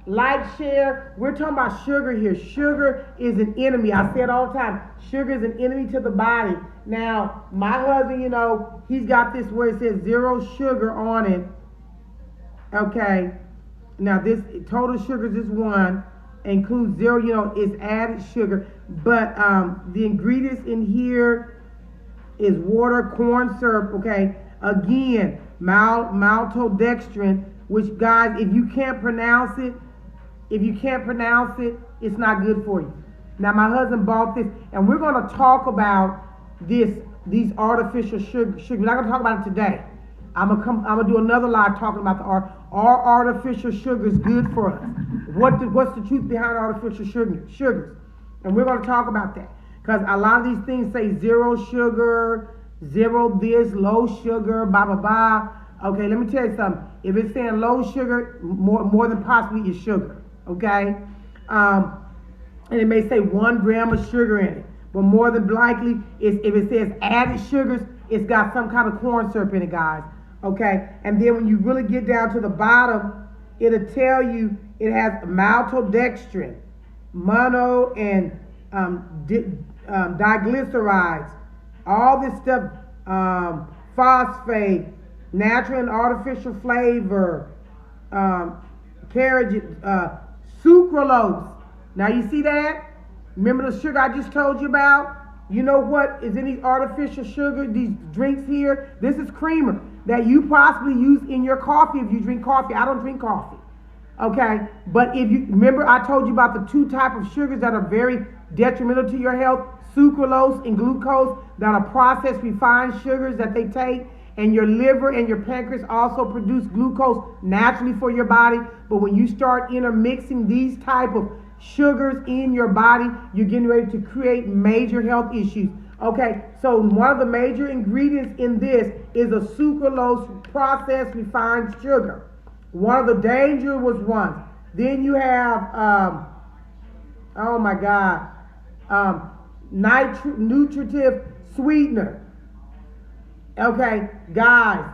like, share. We're talking about sugar here. Sugar is an enemy. I say it all the time. Sugar is an enemy to the body. Now, my husband, he's got this where it says 0 sugar on it. Okay. Now, this total sugar is 1. Includes 0, is added sugar. But the ingredients in here is water, corn syrup, okay? Again, maltodextrin, which, guys, if you can't pronounce it, it's not good for you. Now, my husband bought this, and we're going to talk about these artificial sugar. We're not going to talk about it today. I'm gonna do another live talking about are artificial sugars good for us? What's the truth behind artificial sugars? And we're going to talk about that, because a lot of these things say 0 sugar, 0 this, low sugar, blah blah blah. Okay, let me tell you something. If it's saying low sugar, more than possibly is sugar. Okay, and it may say 1 gram of sugar in it, but more than likely, if it says added sugars, it's got some kind of corn syrup in it, guys. Okay, and then when you really get down to the bottom, it'll tell you it has maltodextrin. mono and diglycerides, all this stuff, phosphate, natural and artificial flavor, carrot, sucralose. Now you see that? Remember the sugar I just told you about? You know what is in these artificial sugar, these drinks here? This is creamer that you possibly use in your coffee if you drink coffee. I don't drink coffee. Okay? But if you remember, I told you about the two types of sugars that are very detrimental to your health, sucralose and glucose, that are processed refined sugars that they take. And your liver and your pancreas also produce glucose naturally for your body. But when you start intermixing these type of sugars in your body, you're getting ready to create major health issues. Okay, so one of the major ingredients in this is a sucralose, processed refined sugar. One of the dangerous ones. Then you have, oh my God, nutritive sweetener. Okay, guys,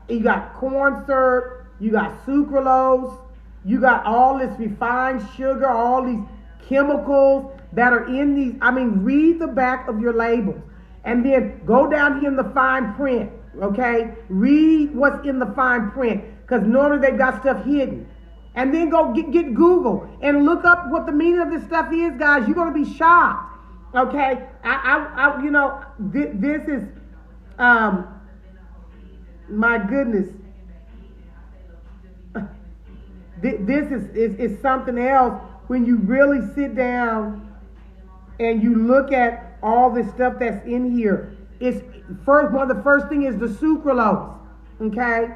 you got corn syrup, you got sucralose, you got all this refined sugar, all these chemicals that are in these. I mean, read the back of your labels and then go down here in the fine print, okay? Read what's in the fine print, because normally they've got stuff hidden. And then go get Google and look up what the meaning of this stuff is, guys. You're going to be shocked, okay? You know, this is, my goodness. This is something else when you really sit down and you look at all this stuff that's in here. It's one of the first thing is the sucralose. Okay?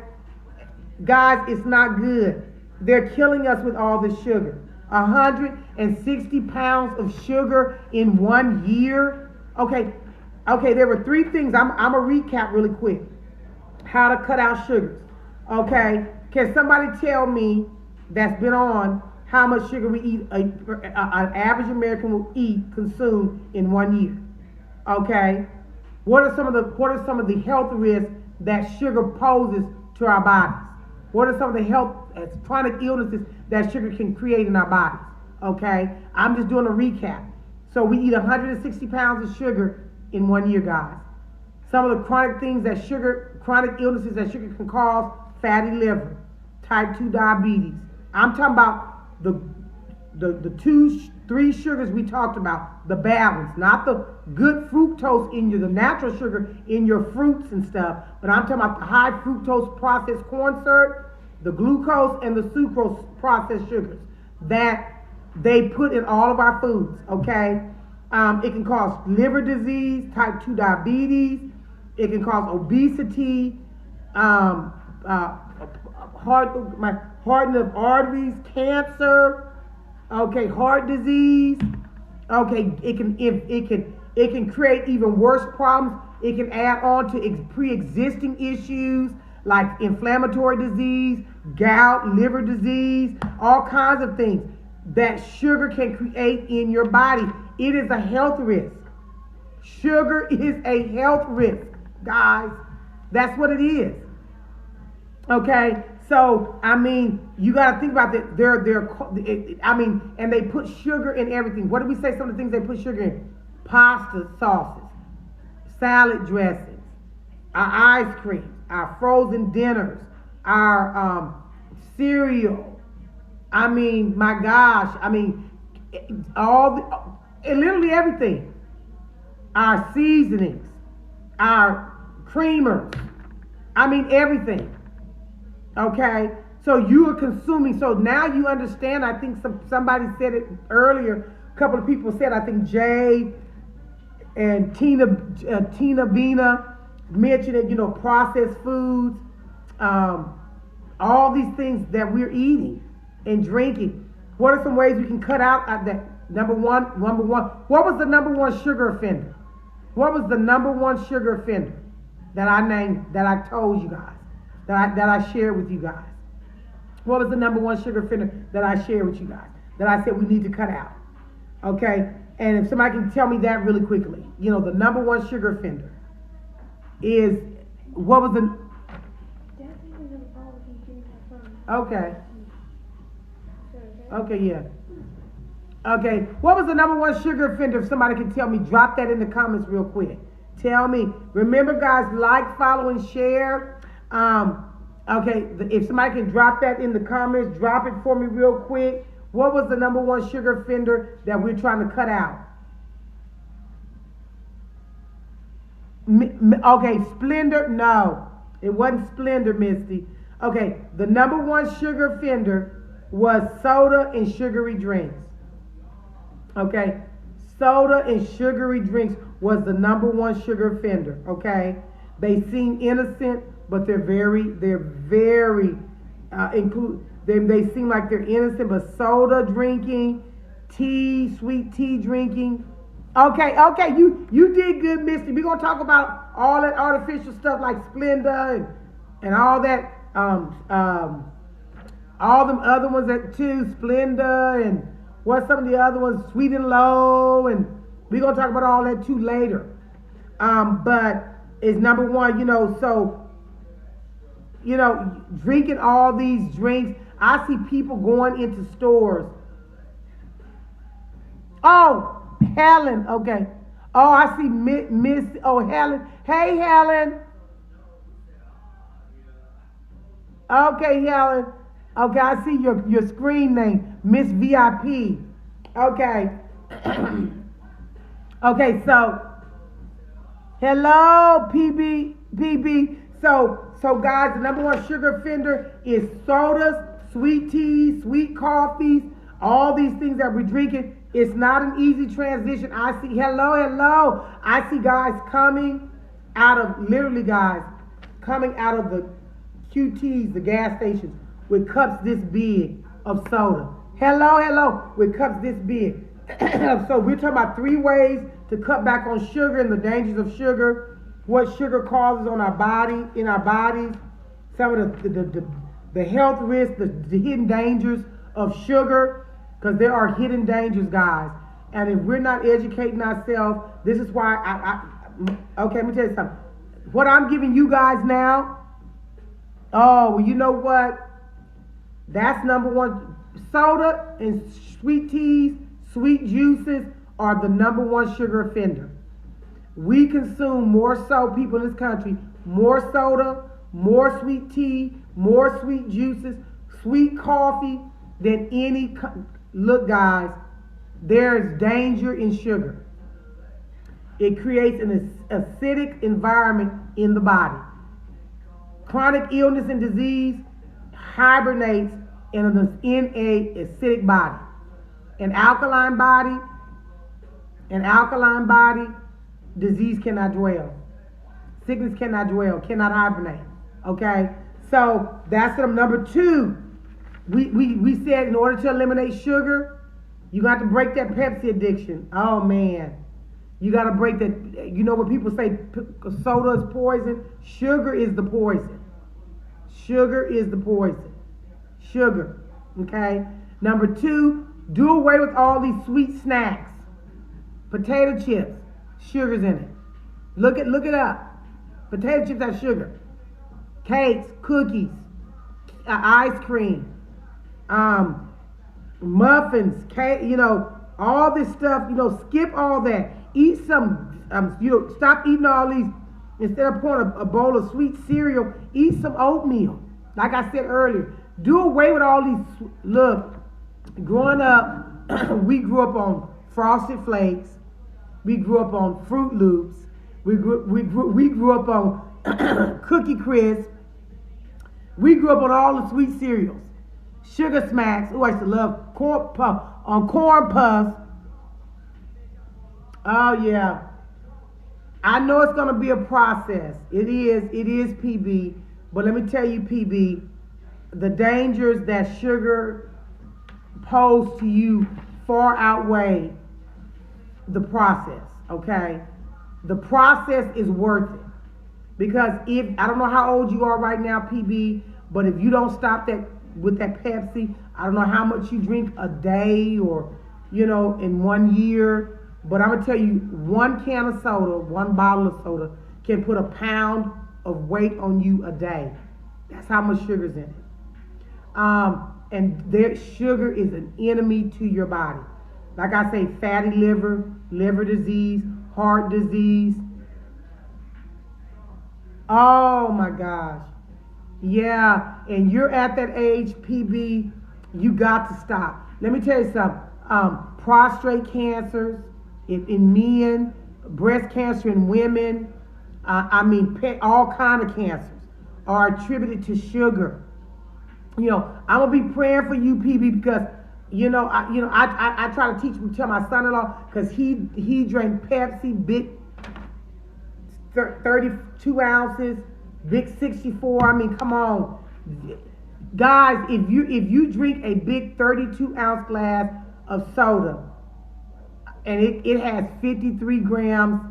Guys, it's not good. They're killing us with all this sugar. 160 pounds of sugar in 1 year. Okay, there were 3 things. I'm going to recap really quick. How to cut out sugars. Okay? Can somebody tell me that's been on how much sugar we eat, an average American will consume in 1 year? Okay? What are some of the health risks that sugar poses to our bodies? What are some of the health chronic illnesses that sugar can create in our bodies? Okay? I'm just doing a recap. So we eat 160 pounds of sugar in 1 year, guys. Some of the chronic illnesses that sugar can cause: fatty liver, type 2 diabetes. I'm talking about the 3 sugars we talked about, the bad ones, not the good fructose in the natural sugar in your fruits and stuff, but I'm talking about the high fructose processed corn syrup, the glucose and the sucrose processed sugars that they put in all of our foods, okay? It can cause liver disease, type 2 diabetes. It can cause obesity, hardening of arteries, cancer, okay, heart disease. Okay, it can create even worse problems. It can add on to pre-existing issues like inflammatory disease, gout, liver disease, all kinds of things that sugar can create in your body. It is a health risk. Sugar is a health risk, guys. That's what it is. Okay, so I mean, you got to think about that. And they put sugar in everything. What do we say? Some of the things they put sugar in: pasta sauces, salad dressings, our ice cream, our frozen dinners, our cereal. I mean, my gosh. I mean, literally everything. Our seasonings, our creamers. I mean, everything. Okay, so you are consuming. So now you understand. I think somebody said it earlier. A couple of people said. I think Jay and Tina Bina mentioned it. You know, processed foods, all these things that we're eating and drinking. What are some ways we can cut out that? Number one. What was the number one sugar offender? What was the number one sugar offender that I named? That I told you guys. That I shared with you guys. What was the number one sugar offender that I shared with you guys? That I said we need to cut out. Okay? And if somebody can tell me that really quickly. You know, the number one sugar offender is, what was the... Okay. Okay, yeah. Okay, what was the number one sugar offender? If somebody can tell me, drop that in the comments real quick. Tell me. Remember, guys, like, follow, and share. Okay, if somebody can drop that in the comments, drop it for me real quick. What was the number one sugar offender that we're trying to cut out? Okay, Splendor. No, it wasn't Splendor, Misty. Okay, the number one sugar offender was soda and sugary drinks. Okay, soda and sugary drinks was the number one sugar offender. Okay, they seem innocent, but they're very they seem like they're innocent, but soda drinking, tea, sweet tea drinking. Okay, you did good, Misty. We're gonna talk about all that artificial stuff like Splenda and all that, all them other ones that too, Splenda and what's some of the other ones, Sweet and Low, and we're gonna talk about all that too later. But it's number one, so drinking all these drinks. I see people going into stores. Oh, Helen, okay. Oh, I see Miss, Helen. Hey, Helen. Okay, Helen. Okay, I see your screen name, Miss VIP. Okay. Okay, so, hello, PB. So guys, the number one sugar offender is sodas, sweet teas, sweet coffees, all these things that we're drinking. It's not an easy transition. I see, hello. I see guys coming out of the QTs, the gas stations, with cups this big of soda. Hello, with cups this big. So we're talking about 3 ways to cut back on sugar and the dangers of sugar, what sugar causes in our bodies, some of the health risks, the hidden dangers of sugar. Because there are hidden dangers, guys. And if we're not educating ourselves, this is why okay, let me tell you something. What I'm giving you guys now, oh, well, you know what? That's number one. Soda and sweet teas, sweet juices are the number one sugar offender. We consume more so, people in this country, more soda, more sweet tea, more sweet juices, sweet coffee than any. Look, guys, there's danger in sugar. It creates an acidic environment in the body. Chronic illness and disease hibernates in a acidic body. An alkaline body, disease cannot dwell. Sickness cannot dwell, cannot hibernate. Okay? So that's number 2. We said in order to eliminate sugar, you got to break that Pepsi addiction. Oh, man. You got to break that. You know what people say, soda is poison? Sugar is the poison. Sugar is the poison. Sugar. Okay? Number 2, do away with all these sweet snacks. Potato chips, sugar's in it. Look it up. Potato chips have sugar. Cakes, cookies, ice cream. Muffins, cake, all this stuff, skip all that. Eat some, stop eating all these. Instead of pouring a bowl of sweet cereal, eat some oatmeal. Like I said earlier, do away with all these. Look, growing up, we grew up on Frosted Flakes. We grew up on Fruit Loops. We grew up on Cookie Crisp. We grew up on all the sweet cereals. Sugar Smacks. Oh, I used to love Corn Puffs. Oh, yeah. I know it's going to be a process. It is, PB. But let me tell you, PB, the dangers that sugar poses to you far outweigh the process, okay? The process is worth it. Because I don't know how old you are right now, PB, but if you don't stop that with that Pepsi, I don't know how much you drink a day or, in 1 year. But I'm going to tell you, 1 can of soda, 1 bottle of soda can put a pound of weight on you a day. That's how much sugar's in it. And sugar is an enemy to your body. Like I say, fatty liver, liver disease, heart disease. Oh my gosh. Yeah, and you're at that age, PB, you got to stop. Let me tell you something. Prostate cancers in men, breast cancer in women, all kind of cancers are attributed to sugar. I'm gonna be praying for you, PB, because I try to tell my son-in-law, because he drank Pepsi, big 32 ounces, big 64. I mean, come on, guys. If you drink a big 32-ounce glass of soda, and it has 53 grams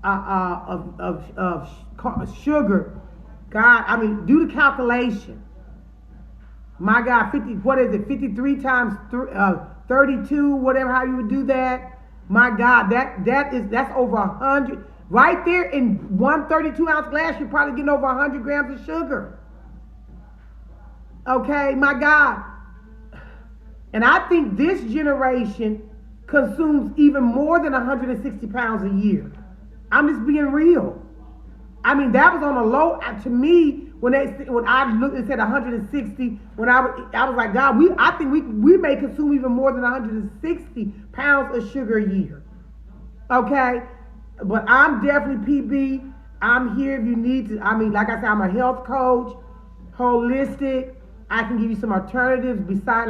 of sugar, God, I mean, do the calculation. My God, 53 times 32, whatever, how you would do that. My God, that's over 100. Right there in one 32-ounce glass, you're probably getting over 100 grams of sugar. Okay, my God. And I think this generation consumes even more than 160 pounds a year. I'm just being real. I mean, that was on a low, to me, when I looked and said 160, when I was like, God, I think we may consume even more than 160 pounds of sugar a year. Okay? But I'm definitely, PB, I'm here if you need to. I mean, like I said, I'm a health coach, holistic. I can give you some alternatives besides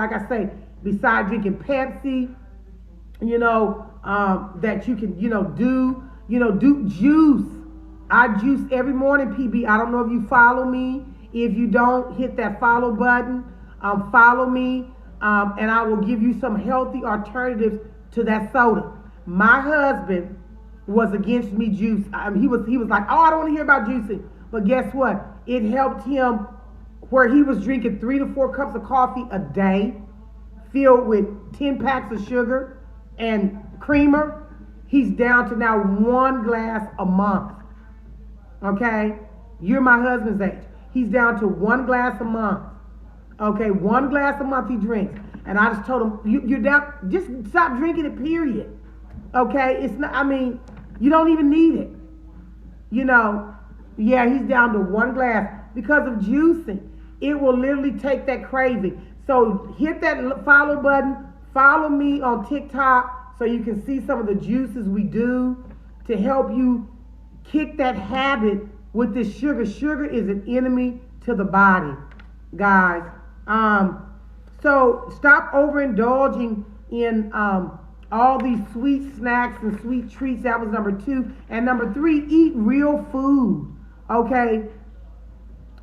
drinking Pepsi, that you can, do juice. I juice every morning, PB. I don't know if you follow me. If you don't, hit that follow button. Follow me, and I will give you some healthy alternatives to that soda. My husband was against me juice. He was like, oh, I don't want to hear about juicing. But guess what? It helped him where he was drinking 3 to 4 cups of coffee a day, filled with 10 packs of sugar and creamer. He's down to now 1 glass a month. Okay? You're my husband's age. He's down to 1 glass a month. Okay? 1 glass a month he drinks. And I just told him, you're down, just stop drinking it, period. Okay? It's not, I mean, you don't even need it. Yeah, he's down to 1 glass because of juicing. It will literally take that craving. So hit that follow button. Follow me on TikTok so you can see some of the juices we do to help you kick that habit with this sugar. Sugar is an enemy to the body, guys. So stop overindulging in all these sweet snacks and sweet treats. That was number 2. And number 3, eat real food. Okay?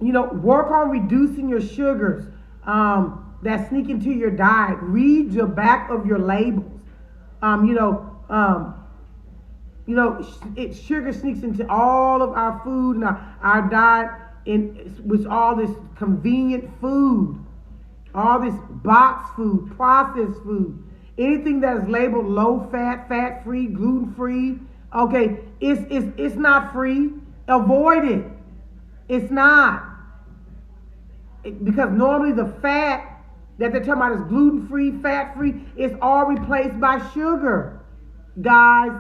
Work on reducing your sugars that sneak into your diet. Read the back of your labels. Sugar sneaks into all of our food and our diet, with all this convenient food, all this box food, processed food, anything that is labeled low fat, fat free, gluten free. Okay, it's not free. Avoid it. It's not. Because normally the fat that they're talking about is gluten free, fat free. It's all replaced by sugar. Guys,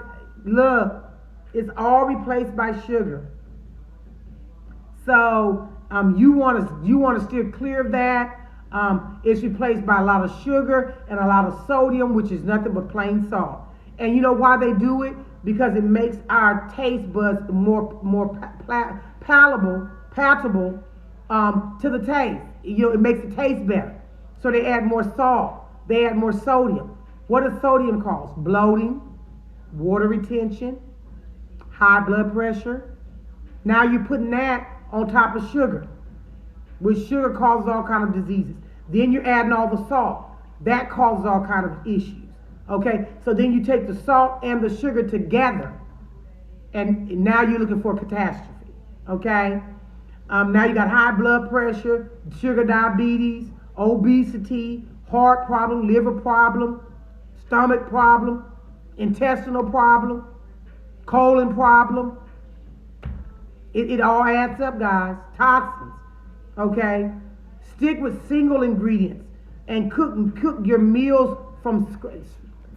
look, it's all replaced by sugar. So you want to steer clear of that. It's replaced by a lot of sugar and a lot of sodium, which is nothing but plain salt. And you know why they do it? Because it makes our taste buds more palatable to the taste. It makes it taste better. So they add more salt. They add more sodium. What does sodium cause? Bloating, water retention, high blood pressure. Now you're putting that on top of sugar, which sugar causes all kinds of diseases. Then you're adding all the salt. That causes all kinds of issues. Okay, so then you take the salt and the sugar together, and now you're looking for a catastrophe. Okay, now you got high blood pressure, sugar diabetes, obesity, heart problem, liver problem, stomach problem, intestinal problem, colon problem. It all adds up, guys. Toxins. Okay, stick with single ingredients and cook your meals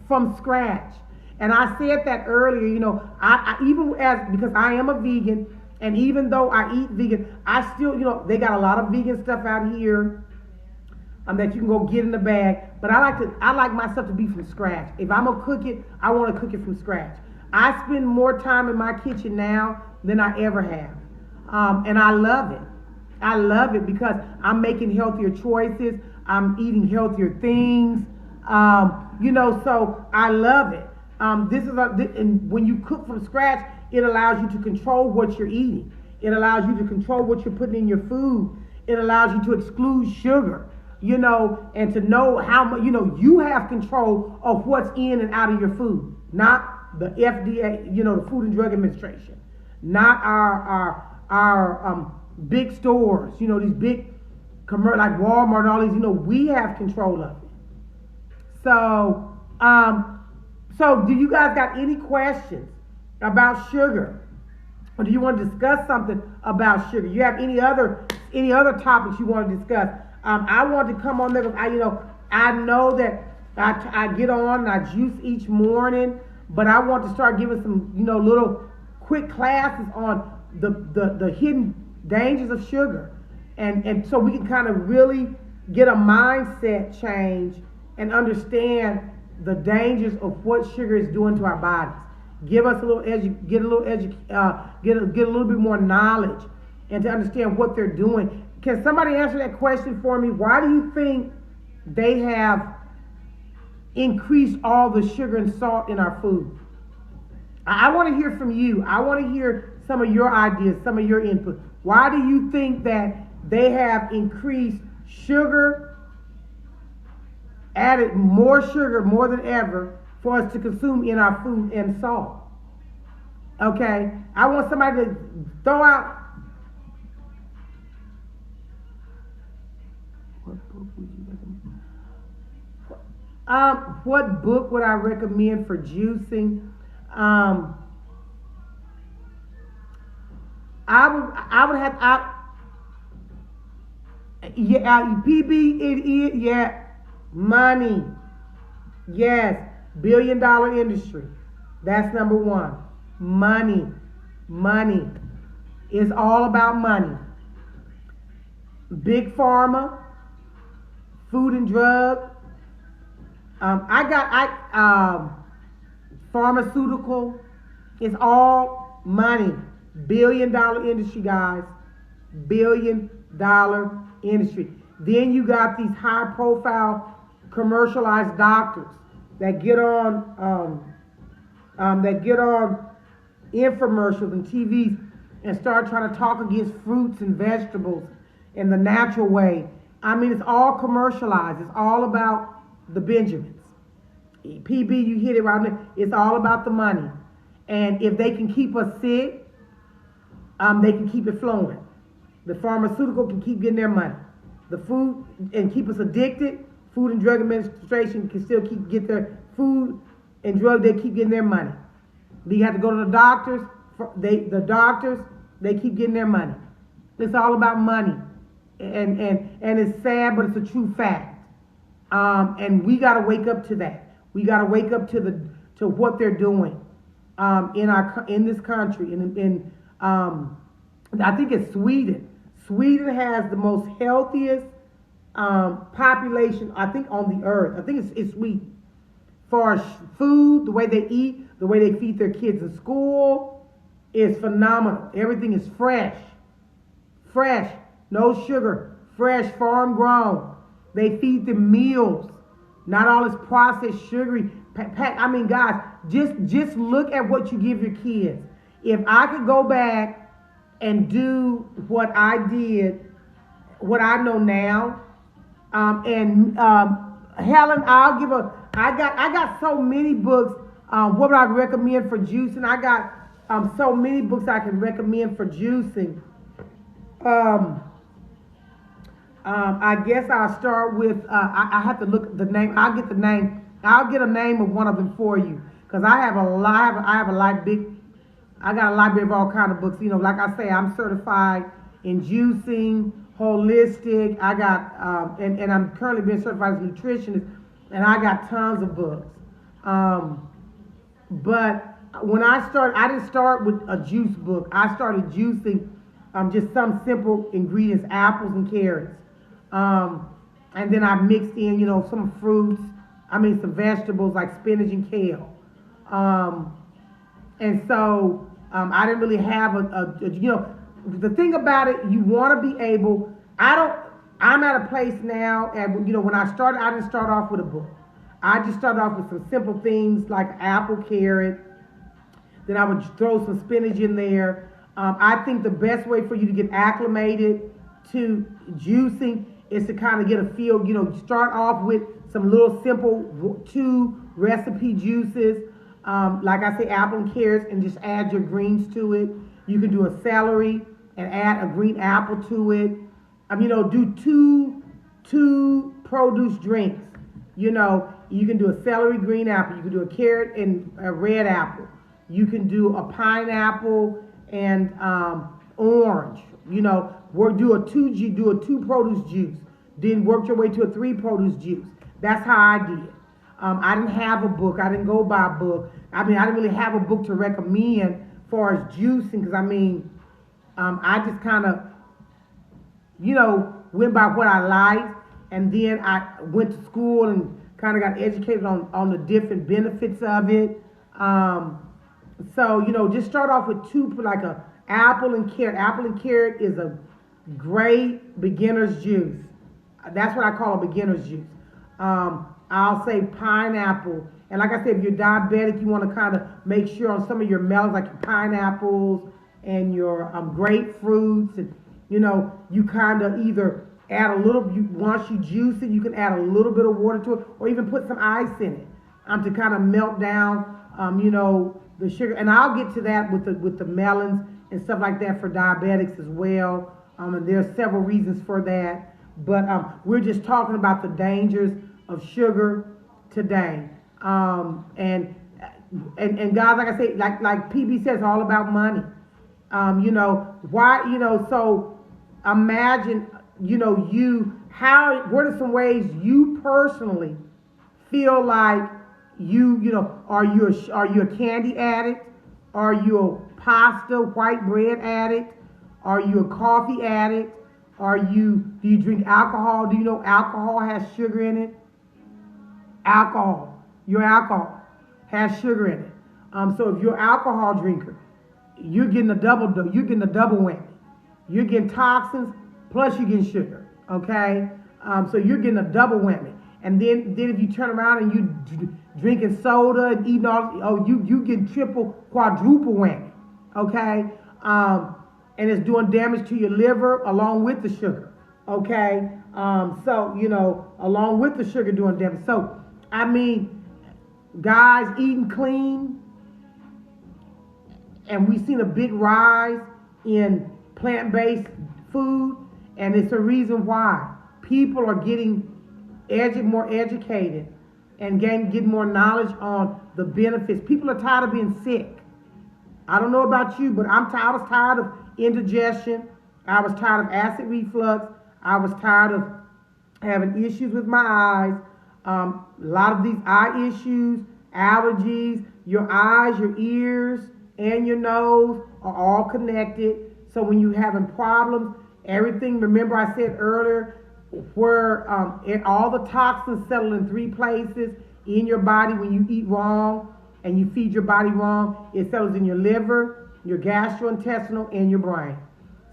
from scratch. And I said that earlier, I even because I am a vegan, and even though I eat vegan, I still, they got a lot of vegan stuff out here that you can go get in the bag. But I like my stuff to be from scratch. If I'm gonna cook it, I want to cook it from scratch. I spend more time in my kitchen now than I ever have, and I love it. I love it because I'm making healthier choices. I'm eating healthier things. So I love it. And when you cook from scratch, it allows you to control what you're eating. It allows you to control what you're putting in your food. It allows you to exclude sugar, and to know how much, you have control of what's in and out of your food, not the FDA, the Food and Drug Administration, not our big stores, these big like Walmart and all these, we have control of it. So do you guys got any questions about sugar? Or do you want to discuss something about sugar? You have any other topics you want to discuss? I want to come on there because I know that I get on and I juice each morning, but I want to start giving some little quick classes on the hidden dangers of sugar, and so we can kind of really get a mindset change and understand the dangers of what sugar is doing to our bodies. Give us a little get a little bit more knowledge, and to understand what they're doing. Can somebody answer that question for me? Why do you think they have increased all the sugar and salt in our food? I want to hear from you. I want to hear some of your ideas, some of your input. Why do you think that they have increased sugar, added more sugar more than ever for us to consume in our food, and salt? Okay, I want somebody to throw out. What book would I recommend for juicing? I would have. PB it is, yeah, money. Yes, $1 billion industry. That's number one. Money. It's all about money. Big pharma, food and drug. Pharmaceutical. It's all money. $1 billion industry, guys. $1 billion industry. Then you got these high profile commercialized doctors that get on infomercials and TVs and start trying to talk against fruits and vegetables in the natural way. I mean, it's all commercialized. It's all about the Benjamins. PB, you hit it right there. It's all about the money. And if they can keep us sick, they can keep it flowing. The pharmaceutical can keep getting their money. The food, and keep us addicted. Food and Drug Administration can still get their food and drug. They keep getting their money. You have to go to the doctors. They keep getting their money. It's all about money, and it's sad, but it's a true fact. And we got to wake up to that. We got to wake up to what they're doing in this country. I think it's Sweden. Sweden has the most healthiest population, I think, on the earth. I think it's Sweden. For food, the way they eat, the way they feed their kids in school is phenomenal. Everything is fresh, no sugar, fresh, farm grown. They feed them meals, not all this processed, sugary. I mean, guys, just look at what you give your kids. If I could go back and do what I did, what I know now, Helen, I got so many books. What would I recommend for juicing? I got so many books I can recommend for juicing. I guess I'll start with. I have to look at the name. I'll get the name. I'll get a name of one of them for you, because I have a library of all kind of books. Like I say, I'm certified in juicing, holistic. I got and I'm currently being certified as a nutritionist, and I got tons of books. Um, but when I started, I didn't start with a juice book. I started juicing just some simple ingredients, apples and carrots. Um, and then I mixed in, some fruits. I mean, some vegetables like spinach and kale. Um, and so I didn't really have the thing about it, you want to be able, I'm at a place now, and when I started, I didn't start off with a book. I just started off with some simple things like apple, carrot. Then I would throw some spinach in there. I think the best way for you to get acclimated to juicing is to kind of get a feel, start off with some little simple 2 recipe juices. Like I say, apple and carrots, and just add your greens to it. You can do a celery and add a green apple to it. Do two produce drinks. You can do a celery, green apple. You can do a carrot and a red apple. You can do a pineapple and orange. Do a 2 produce juice. Then work your way to a 3 produce juice. That's how I did. I didn't have a book. I didn't go by a book. I didn't really have a book to recommend as far as juicing, because I just kind of, went by what I liked, and then I went to school and kind of got educated on the different benefits of it. So, just start off with 2, like a apple and carrot. Apple and carrot is a great beginner's juice. That's what I call a beginner's juice. I'll say pineapple. And like I said, if you're diabetic, you want to kind of make sure on some of your melons, like your pineapples and your grapefruits, and you kind of either add a little. Once you juice it, you can add a little bit of water to it, or even put some ice in it to kind of melt down, the sugar. And I'll get to that with the melons and stuff like that for diabetics as well. And there's several reasons for that, but we're just talking about the dangers of sugar today. And guys, like I say, like PB says, all about money. So imagine, what are some ways you personally feel like are you a candy addict? Are you a pasta, white bread addict? Are you a coffee addict? Do you drink alcohol? Do you know alcohol has sugar in it? Your alcohol has sugar in it. So if you're an alcohol drinker, you're getting a double whammy. You're getting toxins, plus you're getting sugar. Okay? So you're getting a double whammy. And then if you turn around and you drinking soda and eating you get triple, quadruple whammy. Okay? And it's doing damage to your liver along with the sugar. Okay? Along with the sugar doing damage. So, guys, eating clean, and we've seen a big rise in plant-based food, and it's a reason why people are getting more educated and getting more knowledge on the benefits. People are tired of being sick. I don't know about you, but I was tired of indigestion. I was tired of acid reflux. I was tired of having issues with my eyes. A lot of these eye issues, allergies, your eyes, your ears, and your nose are all connected. So when you're having problems, everything, remember I said earlier, where all the toxins settle in 3 places in your body when you eat wrong and you feed your body wrong. It settles in your liver, your gastrointestinal, and your brain.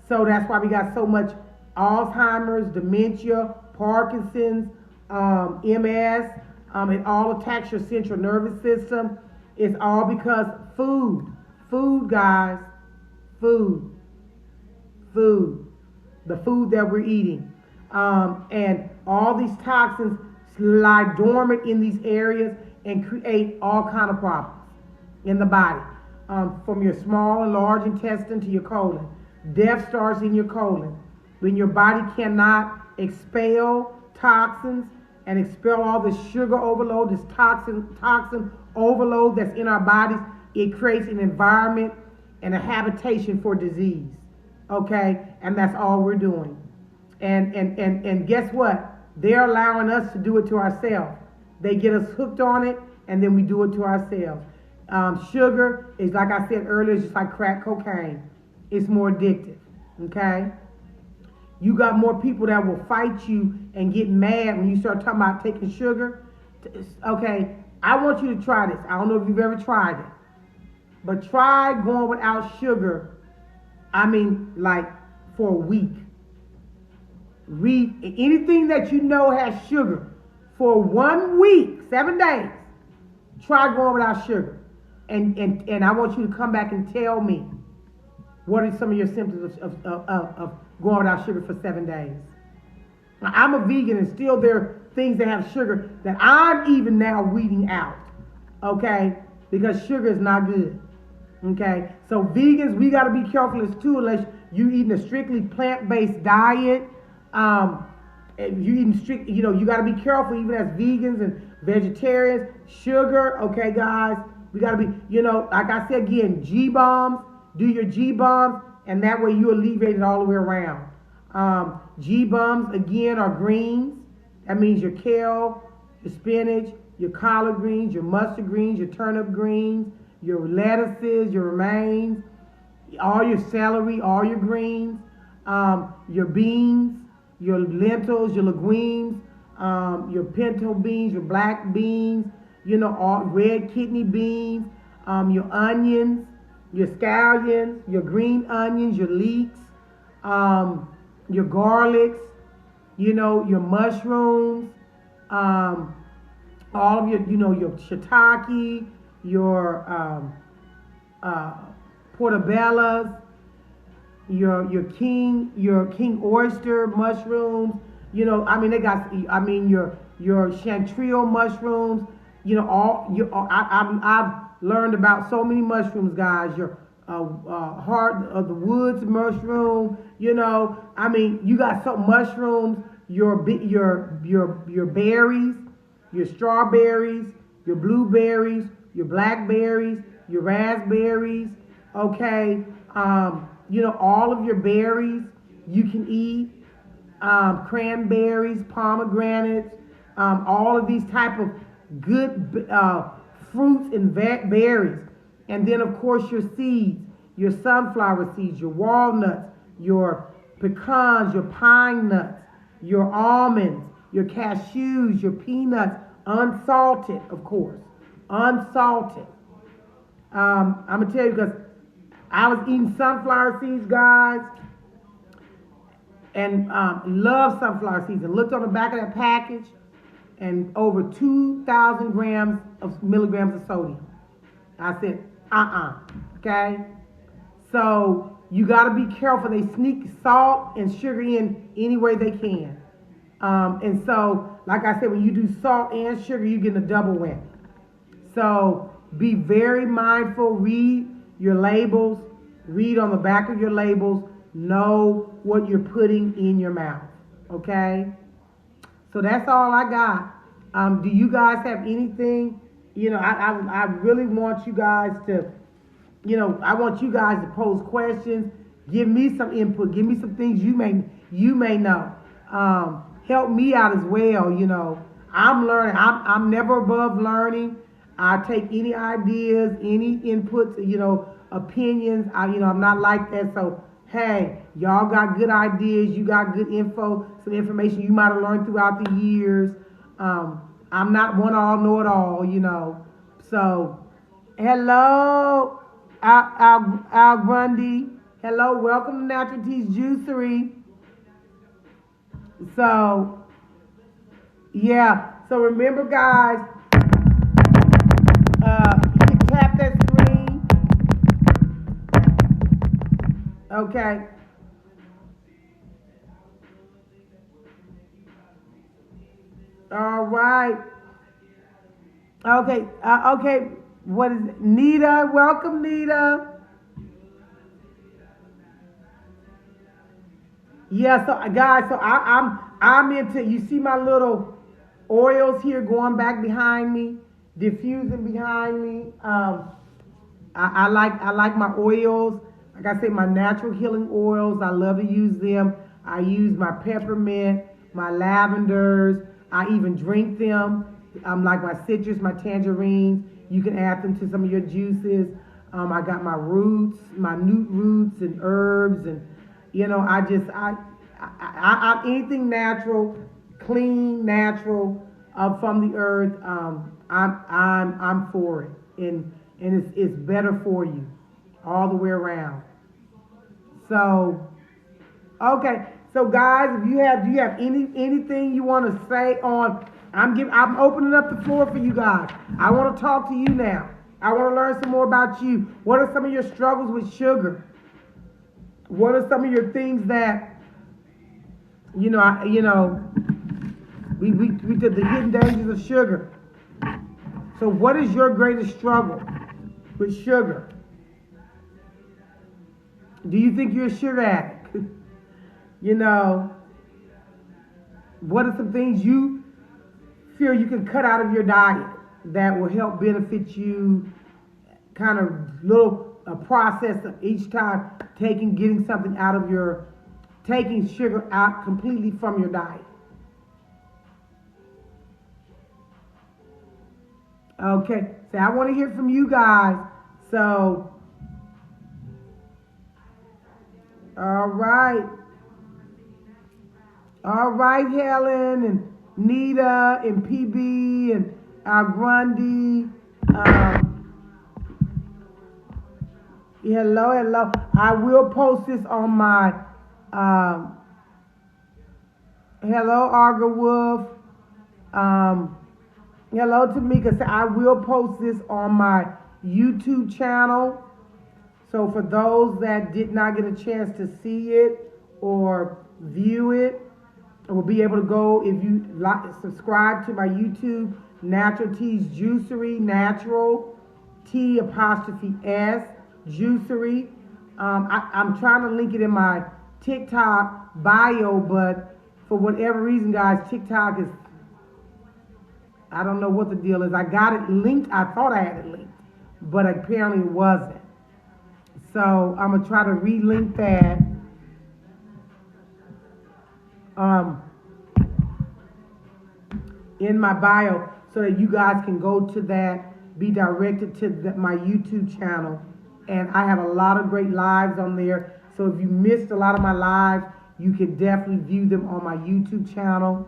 So that's why we got so much Alzheimer's, dementia, Parkinson's, MS. It all attacks your central nervous system. It's all because food, guys, food, the food that we're eating. And all these toxins lie dormant in these areas and create all kind of problems in the body, from your small and large intestine to your colon. Death starts in your colon. When your body cannot expel toxins and expel all this sugar overload, this toxin overload that's in our bodies, it creates an environment and a habitation for disease. Okay? And that's all we're doing. And guess what? They're allowing us to do it to ourselves. They get us hooked on it, and then we do it to ourselves. Sugar is, like I said earlier, it's just like crack cocaine. It's more addictive, okay? You got more people that will fight you and get mad when you start talking about taking sugar. Okay, I want you to try this. I don't know if you've ever tried it, but try going without sugar, I mean, like for a week. Read anything that you know has sugar for 1 week, 7 days. Try going without sugar. And I want you to come back and tell me what are some of your symptoms of going without sugar for 7 days. Now, I'm a vegan and still there are things that have sugar that I'm even now weeding out. Okay? Because sugar is not good. Okay? So vegans, we got to be careful as too, unless you're eating a strictly plant-based diet. You eating strict, you got to be careful even as vegans and vegetarians. Sugar, okay, guys, we got to be, like I said again, G-bombs, do your G-bombs, and that way you alleviate it all the way around. G-bombs, again, are greens. That means your kale, your spinach, your collard greens, your mustard greens, your turnip greens, your lettuces, your romaines, all your celery, all your greens, your beans, your lentils, your legumes, your pinto beans, your black beans, all red kidney beans, your onions, your scallions, your green onions, your leeks, your garlics, your mushrooms, all of your, your shiitake, your portobellas, your king oyster mushrooms, they got, your chanterelle mushrooms, I've learned about so many mushrooms, guys. Your heart of the woods mushroom, you got some mushrooms, your berries, your strawberries, your blueberries, your blackberries, your raspberries, okay, all of your berries you can eat, cranberries, pomegranates, all of these type of good fruits and berries. And then, of course, your seeds, your sunflower seeds, your walnuts, your pecans, your pine nuts, your almonds, your cashews, your peanuts, unsalted, of course, unsalted. I'm going to tell you, because I was eating sunflower seeds, guys, and love sunflower seeds, and looked on the back of that package, and over 2,000 milligrams of sodium. I said, okay? So you got to be careful. They sneak salt and sugar in any way they can. And so, like I said, when you do salt and sugar, you're getting a double whammy. So be very mindful. Read your labels. Read on the back of your labels. Know what you're putting in your mouth. Okay? So that's all I got. Do you guys have anything? I really want you guys to, I want you guys to pose questions. Give me some input. Give me some things you may know. Help me out as well. I'm learning. I'm never above learning. I take any ideas, any inputs, opinions. I'm not like that. So hey, y'all got good ideas. You got good info, some information you might have learned throughout the years. I'm not one all know it all, So, hello, Al Grundy. Hello, welcome to Natural Teas Juicery. So, yeah. So remember, guys, tap that screen. Okay. All right. Okay. Okay. What is it? Nita? Welcome, Nita. Yeah. So, guys. So I'm into. You see my little oils here going back behind me, diffusing behind me. I like my oils. Like I said, my natural healing oils. I love to use them. I use my peppermint, my lavenders. I even drink them. Like my citrus, my tangerines. You can add them to some of your juices. I got my roots, my newt roots and herbs, and anything natural, clean, natural, from the earth. I'm for it, and it's better for you, all the way around. So, okay. So guys, if you have, do you have anything you want to say on? I'm opening up the floor for you guys. I want to talk to you now. I want to learn some more about you. What are some of your struggles with sugar? What are some of your things that we did the hidden dangers of sugar. So what is your greatest struggle with sugar? Do you think you're a sugar addict? What are some things you feel you can cut out of your diet that will help benefit you? Kind of little process of each time getting something out of taking sugar out completely from your diet. Okay, so I want to hear from you guys. So, all right, Helen and Nita and PB and Grundy. Hello. I will post this on my. Hello, Arga Wolf. Hello, Tamika. So I will post this on my YouTube channel. So for those that did not get a chance to see it or view it, will be able to go, if you subscribe to my YouTube, Natural Teas Juicery, Natural T''S Juicery. I'm trying to link it in my TikTok bio, but for whatever reason, guys, TikTok is, I don't know what the deal is. I got it linked. I thought I had it linked, but apparently it wasn't. So I'm going to try to relink that. In my bio, so that you guys can go to that, be directed to my YouTube channel. And I have a lot of great lives on there. So if you missed a lot of my lives, you can definitely view them on my YouTube channel.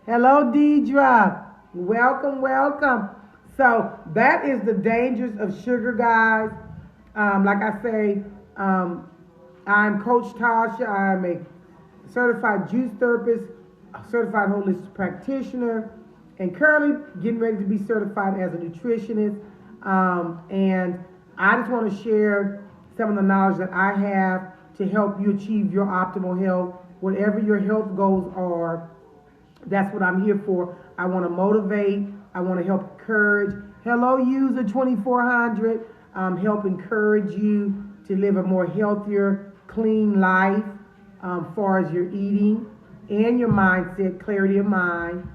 Hello, Deidre. Welcome. So that is the dangers of sugar, guys. Like I say, I'm Coach Tasha. I'm a certified juice therapist, a certified holistic practitioner, and currently getting ready to be certified as a nutritionist. And I just want to share some of the knowledge that I have to help you achieve your optimal health. Whatever your health goals are, that's what I'm here for. I want to motivate. I want to help encourage. Hello, user 2400. Help encourage you to live a more healthier, clean life, far as your eating and your mindset, clarity of mind,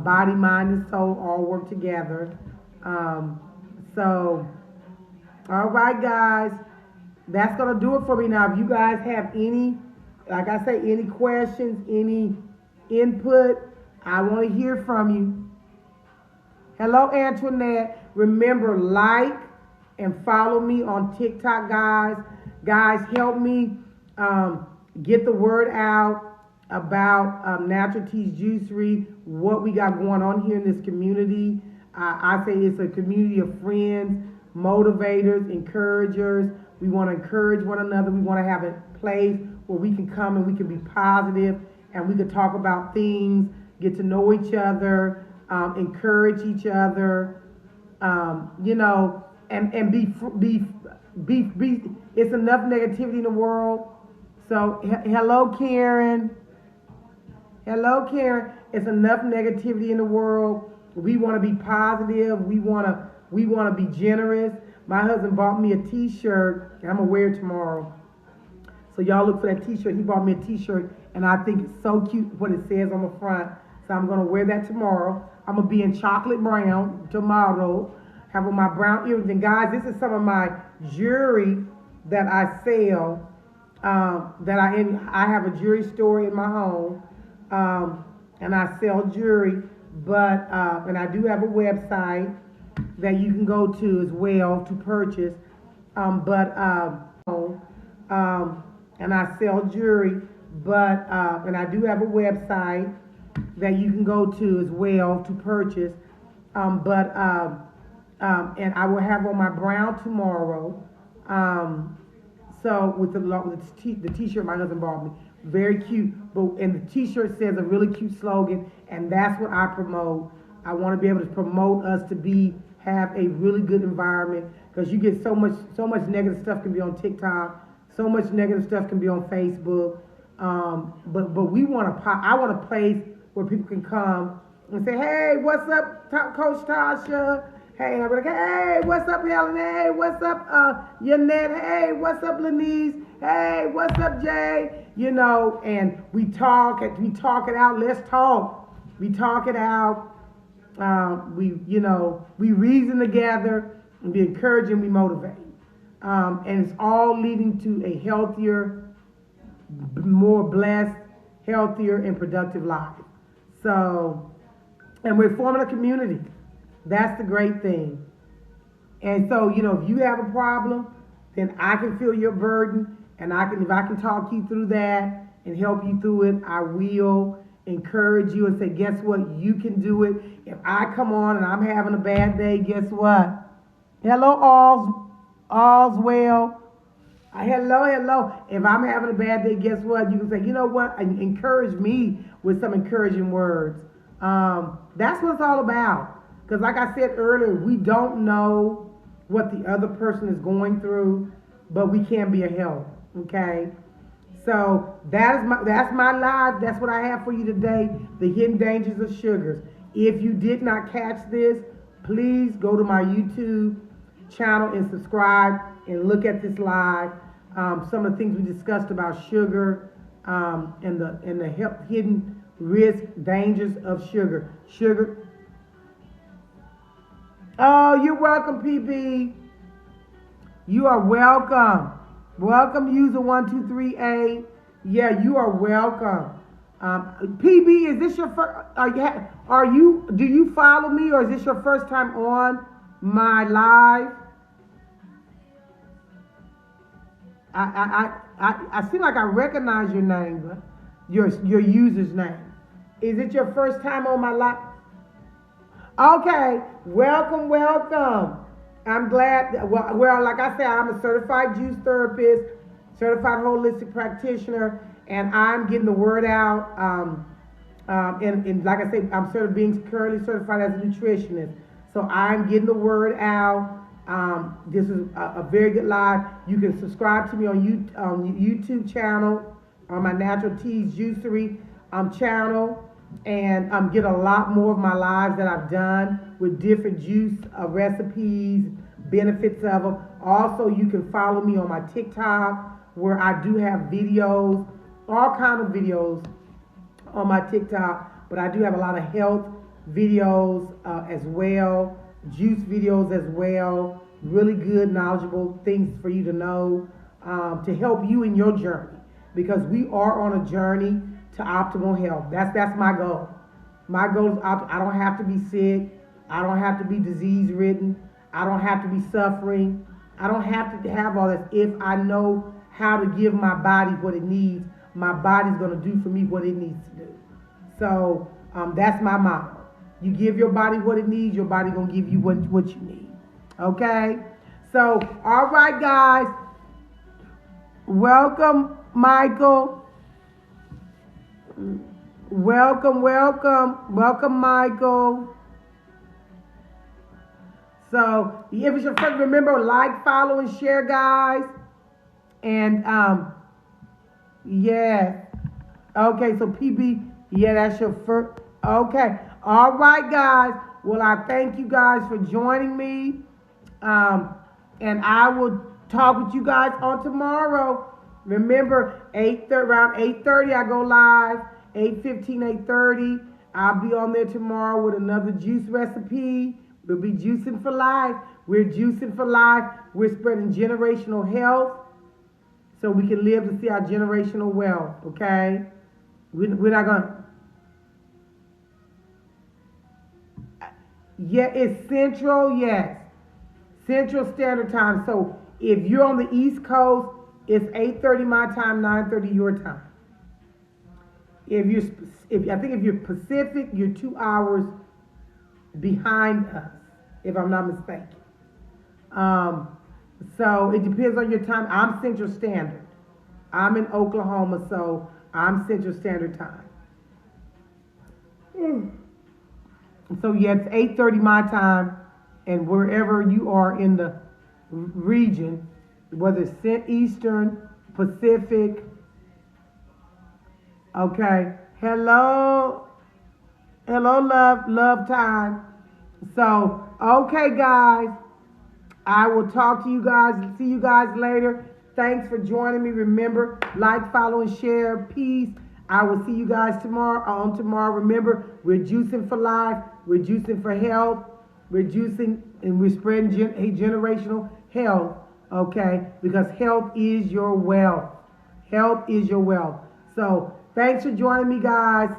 body, mind, and soul all work together. So, all right, guys, that's going to do it for me now. If you guys have any, like I say, any questions, any input, I want to hear from you. Hello, Antoinette. Remember, like and follow me on TikTok, guys. Guys, help me get the word out about Natural Teas Juicery, what we got going on here in this community. I say it's a community of friends, motivators, encouragers. We want to encourage one another. We want to have a place where we can come and we can be positive and we can talk about things, get to know each other, encourage each other, and be. It's enough negativity in the world. So hello, Karen. It's enough negativity in the world. We want to be positive. We want to be generous. My husband bought me a T-shirt, and I'm gonna wear it tomorrow. So y'all look for that T-shirt. He bought me a T-shirt, and I think it's so cute what it says on the front. So I'm gonna wear that tomorrow. I'm gonna be in chocolate brown tomorrow. Have on my brown earrings. And guys, this is some of my jewelry that I sell. I have a jewelry store in my home. and I sell jewelry, but and I do have a website that you can go to as well to purchase. But and I sell jewelry, but and I do have a website that you can go to as well to purchase. But and I will have on my brown tomorrow. So with the t-shirt my husband bought me, very cute. But and the t-shirt says a really cute slogan, and that's what I promote. I want to be able to promote us to have a really good environment, because you get so much negative stuff can be on TikTok, so much negative stuff can be on Facebook. But I want a place where people can come and say, hey, what's up, Coach Tasha? Hey, and I'll be like, hey, what's up, Helen? Hey, what's up, Yanette? Hey, what's up, Lenise? Hey, what's up, Jay? You know, and we talk it out. Let's talk. We talk it out. We reason together, and we encourage and we motivate. And it's all leading to a healthier, more blessed, healthier, and productive life. So, and we're forming a community. That's the great thing. And so, if you have a problem, then I can feel your burden, and if I can talk you through that and help you through it, I will encourage you and say, guess what? You can do it. If I come on and I'm having a bad day, guess what? Hello, all's well. Hello. If I'm having a bad day, guess what? You can say, you know what? Encourage me with some encouraging words. That's what it's all about. Because like I said earlier, we don't know what the other person is going through, but we can be a help. Okay? So that's my live. That's what I have for you today. The hidden dangers of sugars. If you did not catch this, please go to my YouTube channel and subscribe and look at this live. Some of the things we discussed about sugar, and the hidden risk dangers of sugar. Oh, you're welcome, PB. You are welcome. Welcome, user 1238. Yeah, you are welcome. PB, is this your first? Do you follow me, or is this your first time on my live? I seem like I recognize your name, but your user's name. Is it your first time on my live? Okay, welcome. I'm glad. Well, like I said, I'm a certified juice therapist, certified holistic practitioner, and I'm getting the word out. And like I said, I'm currently certified as a nutritionist. So I'm getting the word out. This is a very good live. You can subscribe to me on YouTube channel, on my Natural Teas Juicery channel, and get a lot more of my lives that I've done with different juice recipes, benefits of them. Also, you can follow me on my TikTok, where I do have videos, all kind of videos on my TikTok, but I do have a lot of health videos as well, juice videos as well, really good, knowledgeable things for you to know, to help you in your journey, because we are on a journey to optimal health. That's my goal. My goal is I don't have to be sick. I don't have to be disease-ridden. I don't have to be suffering. I don't have to have all this. If I know how to give my body what it needs, my body's going to do for me what it needs to do. So that's my motto. You give your body what it needs, your body going to give you what you need. Okay? So, all right, guys. Welcome, Michael. Welcome, Michael. So, if it's your first, remember, like, follow, and share, guys. And, yeah. Okay, so PB, yeah, that's your first. Okay. All right, guys. Well, I thank you guys for joining me. And I will talk with you guys on tomorrow. Remember, around 8:30 I go live. 8:15, 8:30. I'll be on there tomorrow with another juice recipe. We'll be juicing for life. We're juicing for life. We're spreading generational health so we can live to see our generational wealth, okay? We're not going to... Yeah, it's Central, yes. Central Standard Time. So if you're on the East Coast, it's 8:30 my time, 9:30 your time. If you're Pacific, you're 2 hours behind us, if I'm not mistaken. Um, so it depends on your time. I'm Central Standard. I'm in Oklahoma, so I'm Central Standard Time. Mm. So yeah, it's 8:30 my time, and wherever you are in the region, whether it's Eastern, Pacific, okay. Hello, love time. So, okay, guys, I will talk to you guys, see you guys later. Thanks for joining me. Remember, like, follow, and share. Peace. I will see you guys tomorrow. Remember, we're juicing for life. We're juicing for health. We're juicing and we're spreading generational health, okay? Because health is your wealth. Health is your wealth. So, thanks for joining me, guys.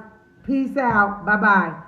Peace out. Bye-bye.